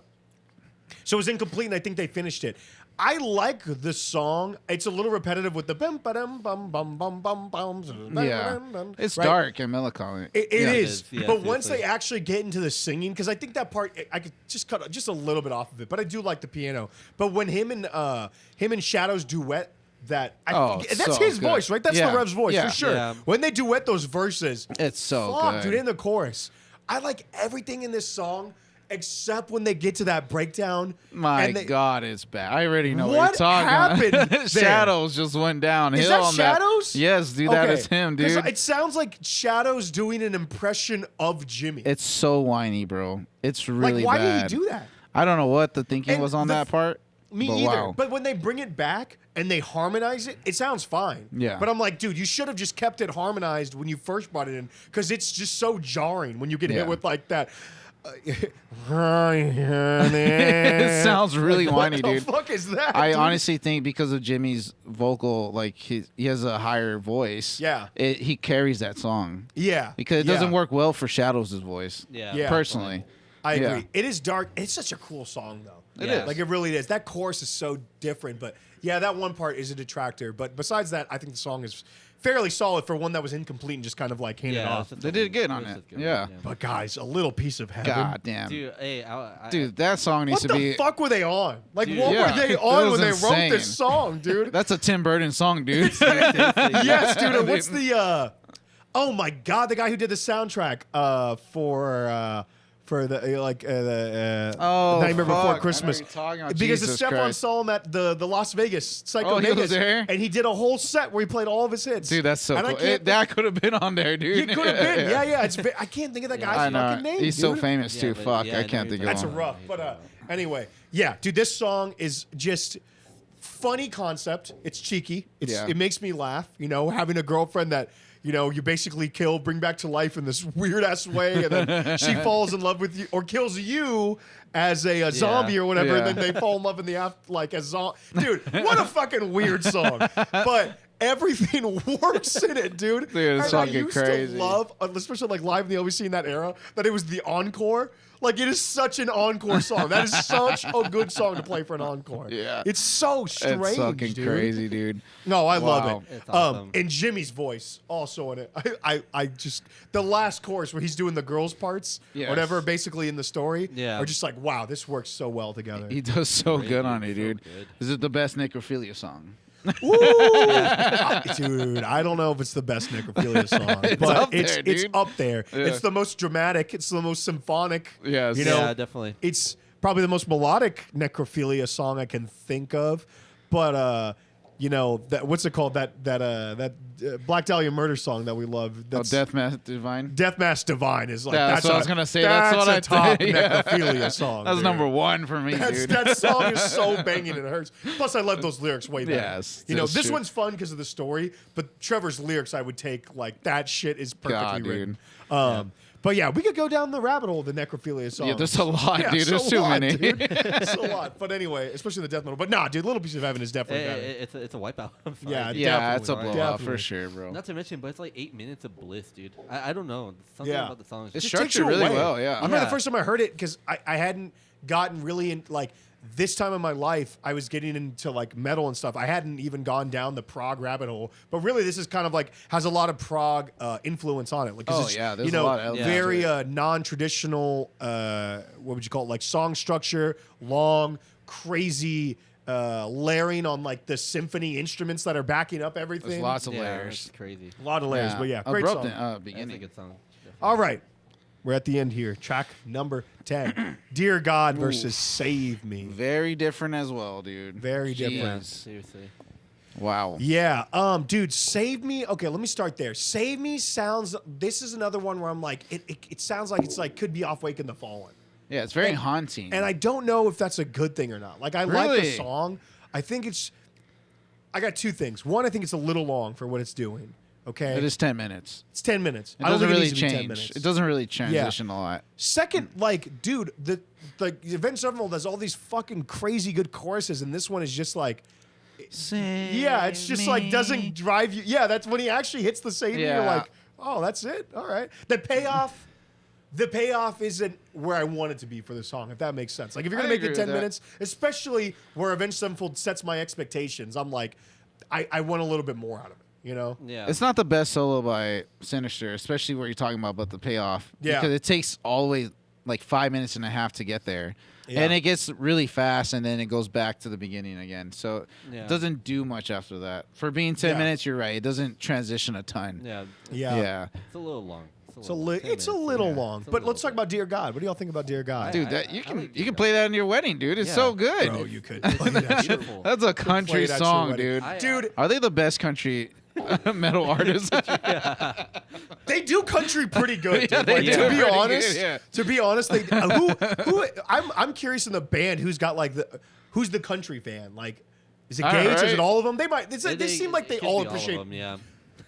it was incomplete, and I think they finished it. I like the song. It's a little repetitive with the bum bum bum bum bum bum bum.
Yeah. It's
right?
dark and melancholy.
It
Yeah.
is.
Yeah,
But once
seriously.
they actually get into the singing, because I think that part I could just cut just a little bit off of it, but I do like the piano. But when him and Shadows duet. That's
Oh,
his
so good.
voice, right? That's
Yeah.
the Rev's voice
Yeah.
for sure.
Yeah.
When they duet those verses,
It's so
fuck,
good.
dude, in the chorus. I like everything in this song except when they get to that breakdown.
My
and they,
God, it's bad. I already know what,
What
you're talking
happened
about.
there?
Shadows just went downhill.
Is that
on
Shadows?
Yes, dude, that
Okay.
is him,
'Cause
dude.
It sounds like Shadows doing an impression of Jimmy.
It's so whiny, bro. It's really
like, why
bad.
did he do that?
I don't know what the thinking
And
was on
the
that part.
Me
but
either.
Wow.
But when they bring it back and they harmonize it, it sounds fine.
Yeah.
But I'm like, dude, you should have just kept it harmonized when you first brought it in, because it's just so jarring when you get
Yeah.
hit with like that.
It sounds really
Like,
whiny,
what the
dude.
fuck is that?
I
dude?
honestly think because of Jimmy's vocal, like he has a higher voice.
Yeah.
He carries that song
Yeah.
because it doesn't work well for Shadows' voice.
Yeah.
Yeah.
Personally,
I
Yeah.
agree. It is dark. It's such a cool song, though.
It is.
Like, it really is. That chorus is so different. But yeah, that one part is a detractor. But besides that, I think the song is fairly solid for one that was incomplete and just kind of like handed
Yeah,
off.
They did good on
was
it.
good,
Yeah.
But guys, A Little Piece of Heaven.
God damn,
Dude, hey, I,
dude, that song needs
What
to
the
be.
fuck were they on? Like,
Dude,
what
yeah.
were they
That
on
was
when they wrote
insane.
this song, dude?
That's a Tim Burton song, dude.
Yes, dude. And what's the? Oh my God, the guy who did the soundtrack for the
Oh,
Nightmare
fuck.
Before
I know
Christmas.
what you're talking about.
Because
Jesus
Stefan
Christ.
saw him at the Las Vegas Psycho
Oh, he was
Vegas,
there?
and he did a whole set where he played all of his hits.
Dude, that's so
And I
cool.
can't
That could have been on there, dude.
It could have been. Yeah. I can't think of that
Yeah.
guy's
I know.
fucking name.
He's so
dude.
famous
Yeah,
too.
but-
Fuck,
yeah,
I
I
can't
know
think
you're
of
That's a
him.
rough. But anyway, yeah, dude, this song is just funny concept. It's cheeky.
Yeah.
It makes me laugh. You know, having a girlfriend that you basically kill, bring back to life in this weird ass way, and then she falls in love with you or kills you as a zombie or whatever, and
Yeah.
then they fall in love in the after, like as zombie. Dude, what a fucking weird song. But everything works in it, dude.
Dude, it's
And I
fucking
used
crazy.
to love, especially like live in the OVC in that era, that it was the encore. Like, it is such an encore song. That is such a good song to play for an encore.
Yeah.
It's so strange,
It's fucking
dude.
crazy, dude.
No, I love
Wow.
it.
It's awesome.
And Jimmy's voice also in it. I just, the last chorus where he's doing the girls' parts,
Yes.
whatever, basically in the story,
Yeah.
are just like, wow, this works so well together.
He does so
Great,
good
dude,
on it,
so
dude.
good.
Is it the best necrophilia song?
Ooh. Dude, I don't know if it's the best necrophilia song, but
up
it's
there,
it's
dude.
up there.
Yeah.
It's the most dramatic. It's the most symphonic.
Yes.
You know,
yeah, definitely.
it's probably the most melodic necrophilia song I can think of. But you know, that what's it called? That Black Dahlia murder song that we love. That's
Death Mass Divine.
Death Mass Divine is like
Yeah, that's what I was gonna say. That's what
a
I
top
think. Yeah.
necrophilia song.
That's
dude.
number one for me, dude.
That song is so banging it hurts. Plus, I love those lyrics way better.
Yes,
you know,
that's
this
true.
one's fun because of the story, but Trevor's lyrics I would take like that shit is perfectly
God,
written.
dude.
But yeah, we could go down the rabbit hole of the necrophilia songs.
Yeah, there's a lot,
Yeah,
dude.
it's
There's
a
too
lot,
many.
dude. It's a lot. But anyway, especially the death metal. But nah, dude, Little Piece of Heaven is definitely better.
It's a wipeout. I'm sorry.
Yeah,
Yeah, it's a
Definitely.
blowout
Definitely.
for sure, bro.
Not to mention, but it's like 8 minutes of bliss, dude. I don't know. Something
Yeah.
about the song. is
It's
just-
Just takes
structured
you
really
away.
well, yeah.
I remember the
Yeah.
first time I heard it because I hadn't gotten really in like this time in my life. I was getting into like metal and stuff. I hadn't even gone down the prog rabbit hole. But really, this is kind of like has a lot of prog influence on it. Like, 'cause
Oh,
it's,
yeah, there's
you know,
a lot of elements
very
to it.
non-traditional. What would you call it? Like song structure, long, crazy. Layering on like the symphony instruments that are backing up everything.
There's lots of
yeah,
layers.
it's crazy.
A lot of layers, but yeah, great
Brompton,
song.
That's a
beginning.
good song. Definitely.
All right. We're at the end here. Track number 10. Dear God versus Save Me.
Very different as well, dude.
Very different.
Yeah,
Jeez.
seriously.
Wow.
Yeah. Dude, Save Me. Okay, let me start there. Save Me sounds, this is another one where I'm like, it sounds like it's like could be off Wake in the Fallen.
Yeah, it's very
And-
haunting.
And I don't know if that's a good thing or not. Like, I like the
Really?
song. I think I got two things. One, I think it's a little long for what it's doing. Okay.
it is 10 minutes.
It's 10 minutes.
It
I don't
doesn't
think
really
needs to be 10
change.
minutes.
It doesn't really transition a lot.
Second, like, dude, the Avenged Sevenfold has all these fucking crazy good choruses, and this one is just like, yeah, it's just like doesn't drive you. Yeah, that's when he actually hits the save. You're
Yeah.
like, oh, that's it. All right. The payoff isn't where I want it to be for the song, if that makes sense. Like, if you're gonna
I
make
agree
it
with
10
that.
minutes, especially where Avenged Sevenfold sets my expectations, I'm like, I want a little bit more out of it. You know?
Yeah.
It's not the best solo by Sinister, especially what you're talking about the payoff.
Yeah.
Because it takes all the way like 5 minutes and a half to get there.
Yeah.
And it gets really fast and then it goes back to the beginning again. So
Yeah.
it doesn't do much after that. For being 10
Yeah.
minutes, you're right. It doesn't transition a ton.
Yeah.
Yeah.
It's a little long.
It's a,
10
it's a
minutes,
little
yeah.
long.
It's a
But
little
let's talk
bit.
about Dear God. What do y'all think about Dear God?
Dude,
I
that you can
like
you
Dear
can
God.
play that in your wedding, dude. It's
Yeah.
so good.
Bro, you could play that shit.
Beautiful.
That's a country
it at your
song,
wedding.
dude.
Dude,
Are they the best country metal artists?
they do country pretty good. Dude.
Yeah, they
Like,
do
to be
pretty
honest,
good, yeah.
to be honest, they who I'm curious in the band who's got like who's the country fan? Like, is it
All
Gage? Is
right.
it all of them? They might. They seem like they
it could
all
be
appreciate.
of them, yeah.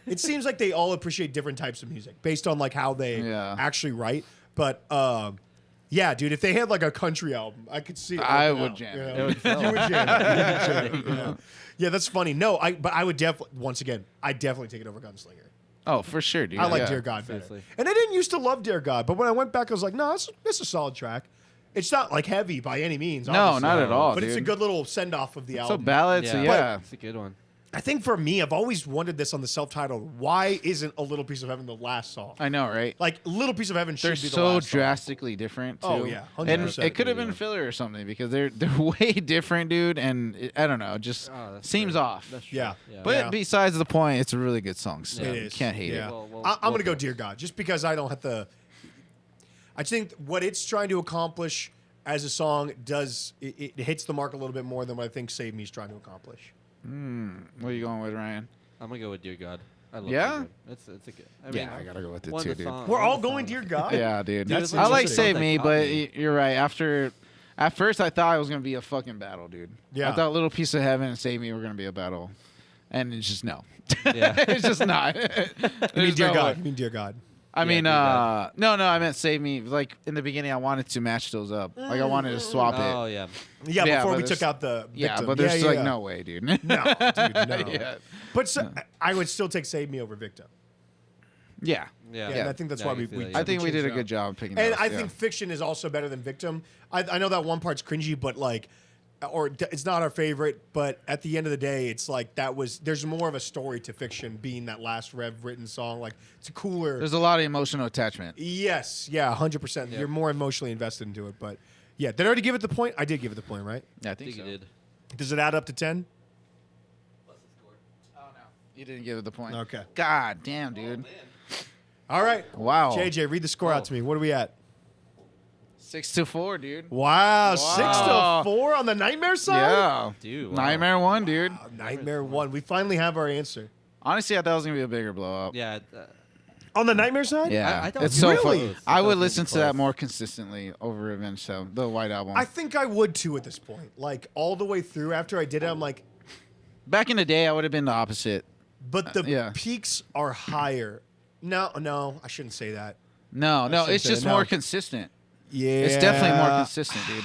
It seems like they all appreciate different types of music based on like how they
Yeah.
actually write. But yeah, dude, if they had like a country album, I could see it.
I
working
would
out,
jam
you
it.
know?
It would sell.
You would jam it. You would jam it, you know? Yeah, that's funny. No, but I would definitely once again, I definitely take it over Gunslinger.
Oh, for sure, dude.
I like
Yeah.
Dear God better.
Seriously.
And I didn't used to love Dear God, but when I went back, I was like, no, it's a solid track. It's not like heavy by any means.
No,
obviously,
not at all,
But it's a
dude.
good little send off of the
So
album.
ballads,
Yeah.
yeah.
It's a good one.
I think for me, I've always wondered this on the self-titled. Why isn't A Little Piece of Heaven the last song?
I know, right?
Like Little Piece of Heaven should
They're
be the
so
last song.
drastically different too.
Oh, yeah,
and
100%,
it could have been
yeah.
filler or something because they're way different, dude. And I don't know, just
Oh, that's
seems
true.
off.
That's true.
Yeah.
Yeah.
But
Yeah.
besides the point, it's a really good song. So
Yeah.
It
you
is.
can't hate
Yeah.
it.
Well,
I'm going to go
well,
Dear God, just because I don't have to. I think what it's trying to accomplish as a song does it hits the mark a little bit more than what I think Save Me is trying to accomplish.
What are you going with, Ryan?
I'm gonna go with Dear God. I love
Yeah?
Dear God. It's a good. I mean,
I gotta go with it
one
too,
of the
dude.
songs-
We're
one of
all
the
going
songs-
Dear God.
Yeah, dude.
Dude, it's
I like
interesting.
Save
Songs
Me,
that
but
caught me.
you're right. At first, I thought it was gonna be a fucking battle, dude.
Yeah.
I thought Little Piece of Heaven and Save Me were gonna be a battle, and it's just no.
Yeah.
it's just not.
You mean
There's
Dear
no
God?
way.
You mean Dear God?
I
Yeah,
mean,
Dear God.
no, I meant Save Me. Like in the beginning, I wanted to match those up. Like I wanted to swap
Oh
it.
yeah.
Yeah,
Yeah,
before
but
we
there's-
took out the
Yeah,
victim.
but there's
yeah,
like
yeah.
no way, dude.
No, dude, no.
yeah.
But I would still take Save Me over Victim.
Yeah.
Yeah.
Yeah, and I think that's why
I can
we-
feel
we-
that, yeah.
I think we
changed
did a
it
good
up.
job picking.
And
those,
I
yeah.
think Fiction is also better than Victim. I know that one part's cringy, but like, it's not our favorite. But at the end of the day, it's like there's more of a story to Fiction being that last Rev written song. Like it's a cooler.
there's a lot of emotional attachment.
Yes, yeah, 100%.
Yeah.
You're more emotionally invested into it. But yeah, did I already give it the point? I did give it the point, right?
Yeah, I
I
think
think
so.
you did.
Does it add up to 10?
Oh no, you didn't give it the point.
Okay.
God damn, dude.
All right.
Wow.
JJ, read the score out to me. What are we at?
6-4, dude.
Wow,
Wow.
6-4 on the Nightmare side.
Yeah,
Dude, wow.
Nightmare 1, dude.
Nightmare 1. We finally have our answer
Honestly, I thought it was gonna be a bigger blow up.
Yeah.
on the Nightmare side.
Yeah,
I thought
it's
it
so
was
fun.
close.
I
thought it
would
was gonna
listen
be
to that
close.
more consistently over Revenge Seven, the White Album.
I think I would too at this point. Like all the way through after I did it, I'm like,
Back in the day, I would have been the opposite.
but the
yeah.
peaks are higher. No, I shouldn't say that.
No,
shouldn't
it's
say
just
that,
more
no.
consistent.
Yeah,
It's definitely more consistent, dude.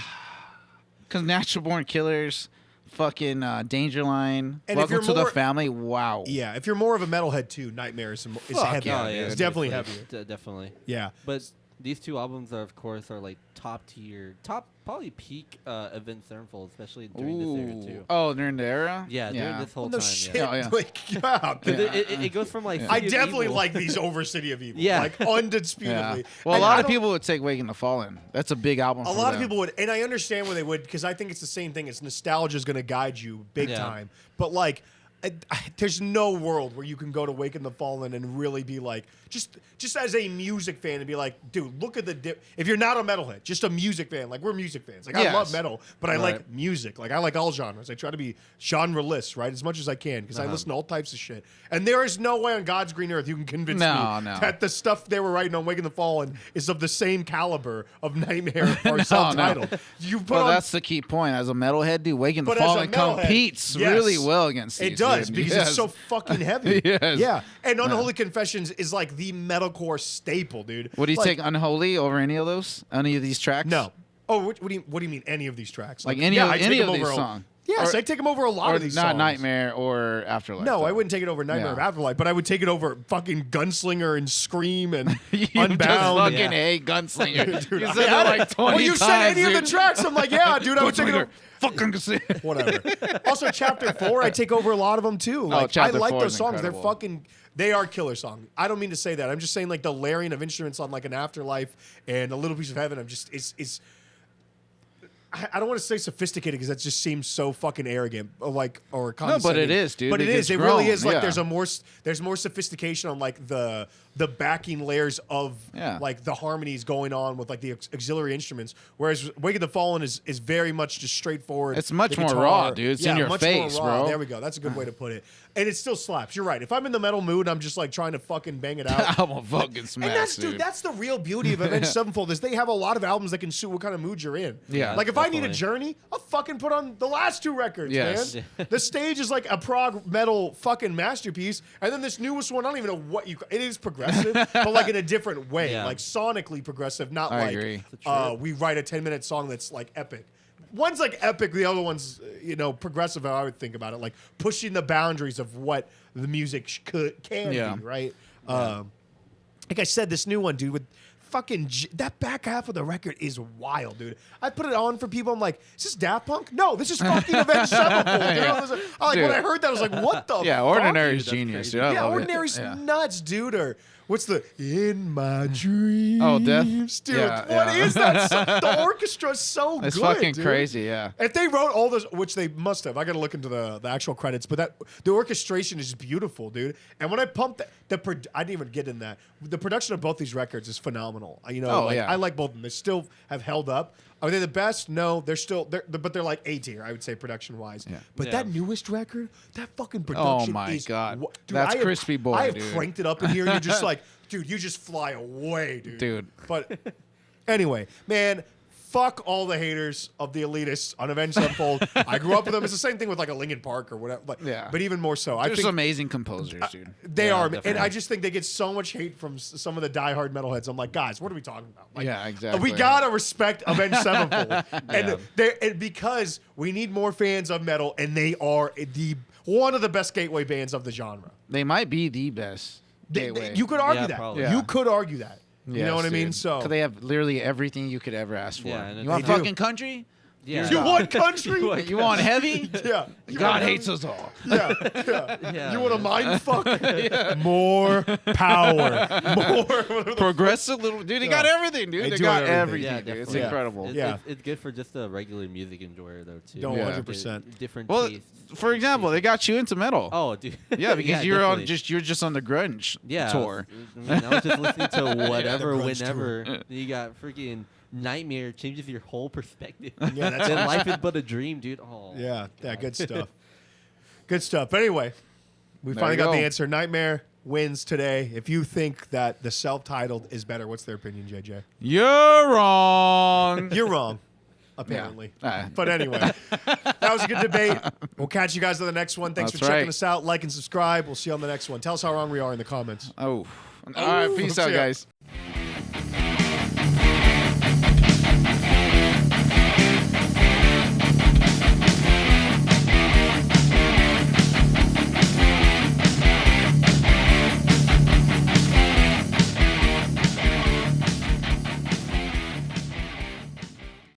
Because Natural Born Killers, fucking Danger Line,
And if
Welcome
you're
to the
more-
Family. Wow.
Yeah, if you're more of a metalhead too, Nightmare is
Fuck
heavier.
yeah,
Oh, yeah,
It's definitely
like,
heavier.
definitely.
Yeah.
But these two albums are, of course, are like top tier, probably peak Avenged Sevenfold, especially during this era too.
Oh, during the era?
Yeah, during this whole
No
time.
shit.
Yeah.
Oh, yeah.
Like, yeah.
'Cause it goes from like
I
City of
definitely
Evil-
like these over City of Evil.
Yeah.
Like undisputably.
Yeah. Well, a
And
lot
I
of
don't-
people would take Waking the Fallen. That's a big album.
A
for
lot of
them.
people would, and I understand why they would, because I think it's the same thing. It's nostalgia is going to guide you big
Yeah.
time. But like, there's no world where you can go to Waken the Fallen and really be like, just as a music fan, and be like, dude, look at the dip. If you're not a metalhead, just a music fan, like we're music fans. Like I
Yes.
love metal, but I
Right.
like music. Like I like all genres. I try to be genre-less, right, as much as I can, because I listen to all types of shit. And there is no way on God's green earth you can convince me
No.
that the stuff they were writing on Waken the Fallen is of the same caliber of Nightmare or self-titled. You put
Well,
on
that's the key point. As a metalhead, dude, Waking the
But as a
Fallen
metalhead,
competes
yes.
really well against these.
it does
dude.
because
Yes.
it's so fucking heavy.
Yes.
Yeah. And Unholy Confessions is like the metalcore staple, dude.
Would you
Like,
take Unholy over any of those? Any of these tracks?
No. Oh, what do you mean any of these tracks?
Like any
yeah,
of-
I take
any
them
of
over
these
a-
songs?
Yes,
Or-
I take them over a lot
Or
of these
not
songs.
Nightmare or Afterlife.
No,
though.
I wouldn't take it over Nightmare
Yeah.
of Afterlife, but I would take it over fucking Gunslinger and Scream and
You
Unbound.
just fucking
Yeah.
hate Gunslinger.
Dude,
you
I
said
had
that
it.
like 20
Well, you
times,
said any of
dude.
the tracks. I'm like, yeah, dude, I would take it
Gunslinger.
over.
Fucking Gunslinger.
Whatever. Also, Chapter 4, I take over a lot of them too. Like, I
Chapter
like
4
those
is
songs.
incredible.
They're fucking. They are killer songs. I don't mean to say that. I'm just saying like the layering of instruments on like an Afterlife and a Little Piece of Heaven. I'm just it's. I don't want to say sophisticated because that just seems so fucking arrogant, or condescending.
it is, dude.
But
It
it is.
gets
It really
grown,
is. Like
yeah.
there's more sophistication on like the backing layers of
Yeah.
like the harmonies going on with like the auxiliary instruments. Whereas Wake of the Fallen is very much just straightforward.
It's much
The
more
guitar.
raw, dude. It's in your
much
face,
more raw.
bro.
There we go. That's a good way to put it. And it still slaps. You're right. If I'm in the metal mood, I'm just like trying to fucking bang it out.
I'm a fucking smash,
And that's,
dude.
that's the real beauty of Avenged Sevenfold is they have a lot of albums that can suit what kind of mood you're in.
Yeah,
Like if I need a
definitely.
journey, I'll fucking put on the last two records,
Yes.
man. The Stage is like a prog metal fucking masterpiece, and then this newest one, I don't even know what it is progressive, but like in a different way,
Yeah.
like sonically progressive, not
I
like
agree.
we write a 10-minute song that's like epic. One's like epic, the other one's progressive. How I would think about it, like pushing the boundaries of what the music can
Yeah.
be, right? Like I said, this new one, dude, with fucking that back half of the record is wild, dude. I put it on for people. I'm like, is this Daft Punk? No, this is fucking Avenged Sevenfold. Dude.
Yeah.
I was like, when
Dude.
I heard that, I was like, what the?
Yeah,
fuck?
Ordinary's
Dude, that's
genius,
crazy.
dude. I
Yeah,
love it.
Ordinary's
Yeah.
nuts, dude. Or what's the In My Dreams?
Oh, Death?
Dude,
Yeah,
what
yeah.
is that? The orchestra's so
It's
good,
fucking
dude.
crazy, yeah.
If they wrote all those, which they must have, I got to look into the actual credits. But the orchestration is beautiful, dude. And when I pumped I didn't even get in that. The production of both these records is phenomenal.
Oh, yeah.
I like both of them. They still have held up. Are they the best? No, but they're like A tier, I would say, production wise.
Yeah.
But
Yeah.
that newest record, that fucking production.
Oh my
is,
God.
Dude,
That's
I have-
Crispy Boy,
I have
dude.
cranked it up in here, and you're just like, dude, you just fly away, dude.
Dude.
But anyway, man. Fuck all the haters of the elitists on Avenged Sevenfold. I grew up with them. It's the same thing with like a Linkin Park or whatever. Like,
Yeah.
But even more so. I
There's
think
amazing composers, dude.
they
Yeah,
are, and
definitely.
I just think they get so much hate from some of the diehard metalheads. I'm like, guys, what are we talking about? Like,
Yeah, exactly.
We gotta respect Avenged Sevenfold,
Yeah.
and because we need more fans of metal, and they are one of the best gateway bands of the genre.
They might be the best gateway.
You could argue
Yeah,
that.
probably.
Yeah.
You could argue that. You know what I mean?
Dude.
So
'Cause they have literally everything you could ever ask for.
Yeah, and
you
it's-
want
They do.
fucking country?
Yeah.
you want country?
You want heavy?
Yeah. You
God
want-
hates us all.
Yeah.
Yeah,
You want to
man.
mind fuck? More power. More.
Progressive little dude. They got everything, dude.
They
They
do
got
have everything.
everything,
Yeah,
dude. It's
definitely.
incredible.
It's,
Yeah.
it's good for just a regular music enjoyer though too.
No,
Yeah.
100%.
Different
Well,
tastes.
for example, they got you into metal.
Oh, dude.
Yeah, because you're
definitely.
just on the grunge
Yeah,
tour.
I was just listening to whatever,
grunge
whenever. You got freaking Nightmare changes your whole perspective.
Yeah, that's
then
awesome.
life is but a dream, dude. Oh.
Yeah,
God.
good stuff. Good stuff. But anyway, we
There
finally
you
got the
go.
answer. Nightmare wins today. If you think that the self-titled is better, what's their opinion, JJ?
You're wrong.
You're wrong, apparently.
Yeah.
But anyway, that was a good debate. We'll catch you guys on the next one. Thanks
That's
for checking
right.
us out. Like and subscribe. We'll see you on the next one. Tell us how wrong we are in the comments.
Oh. All right. Peace out,
See ya.
guys.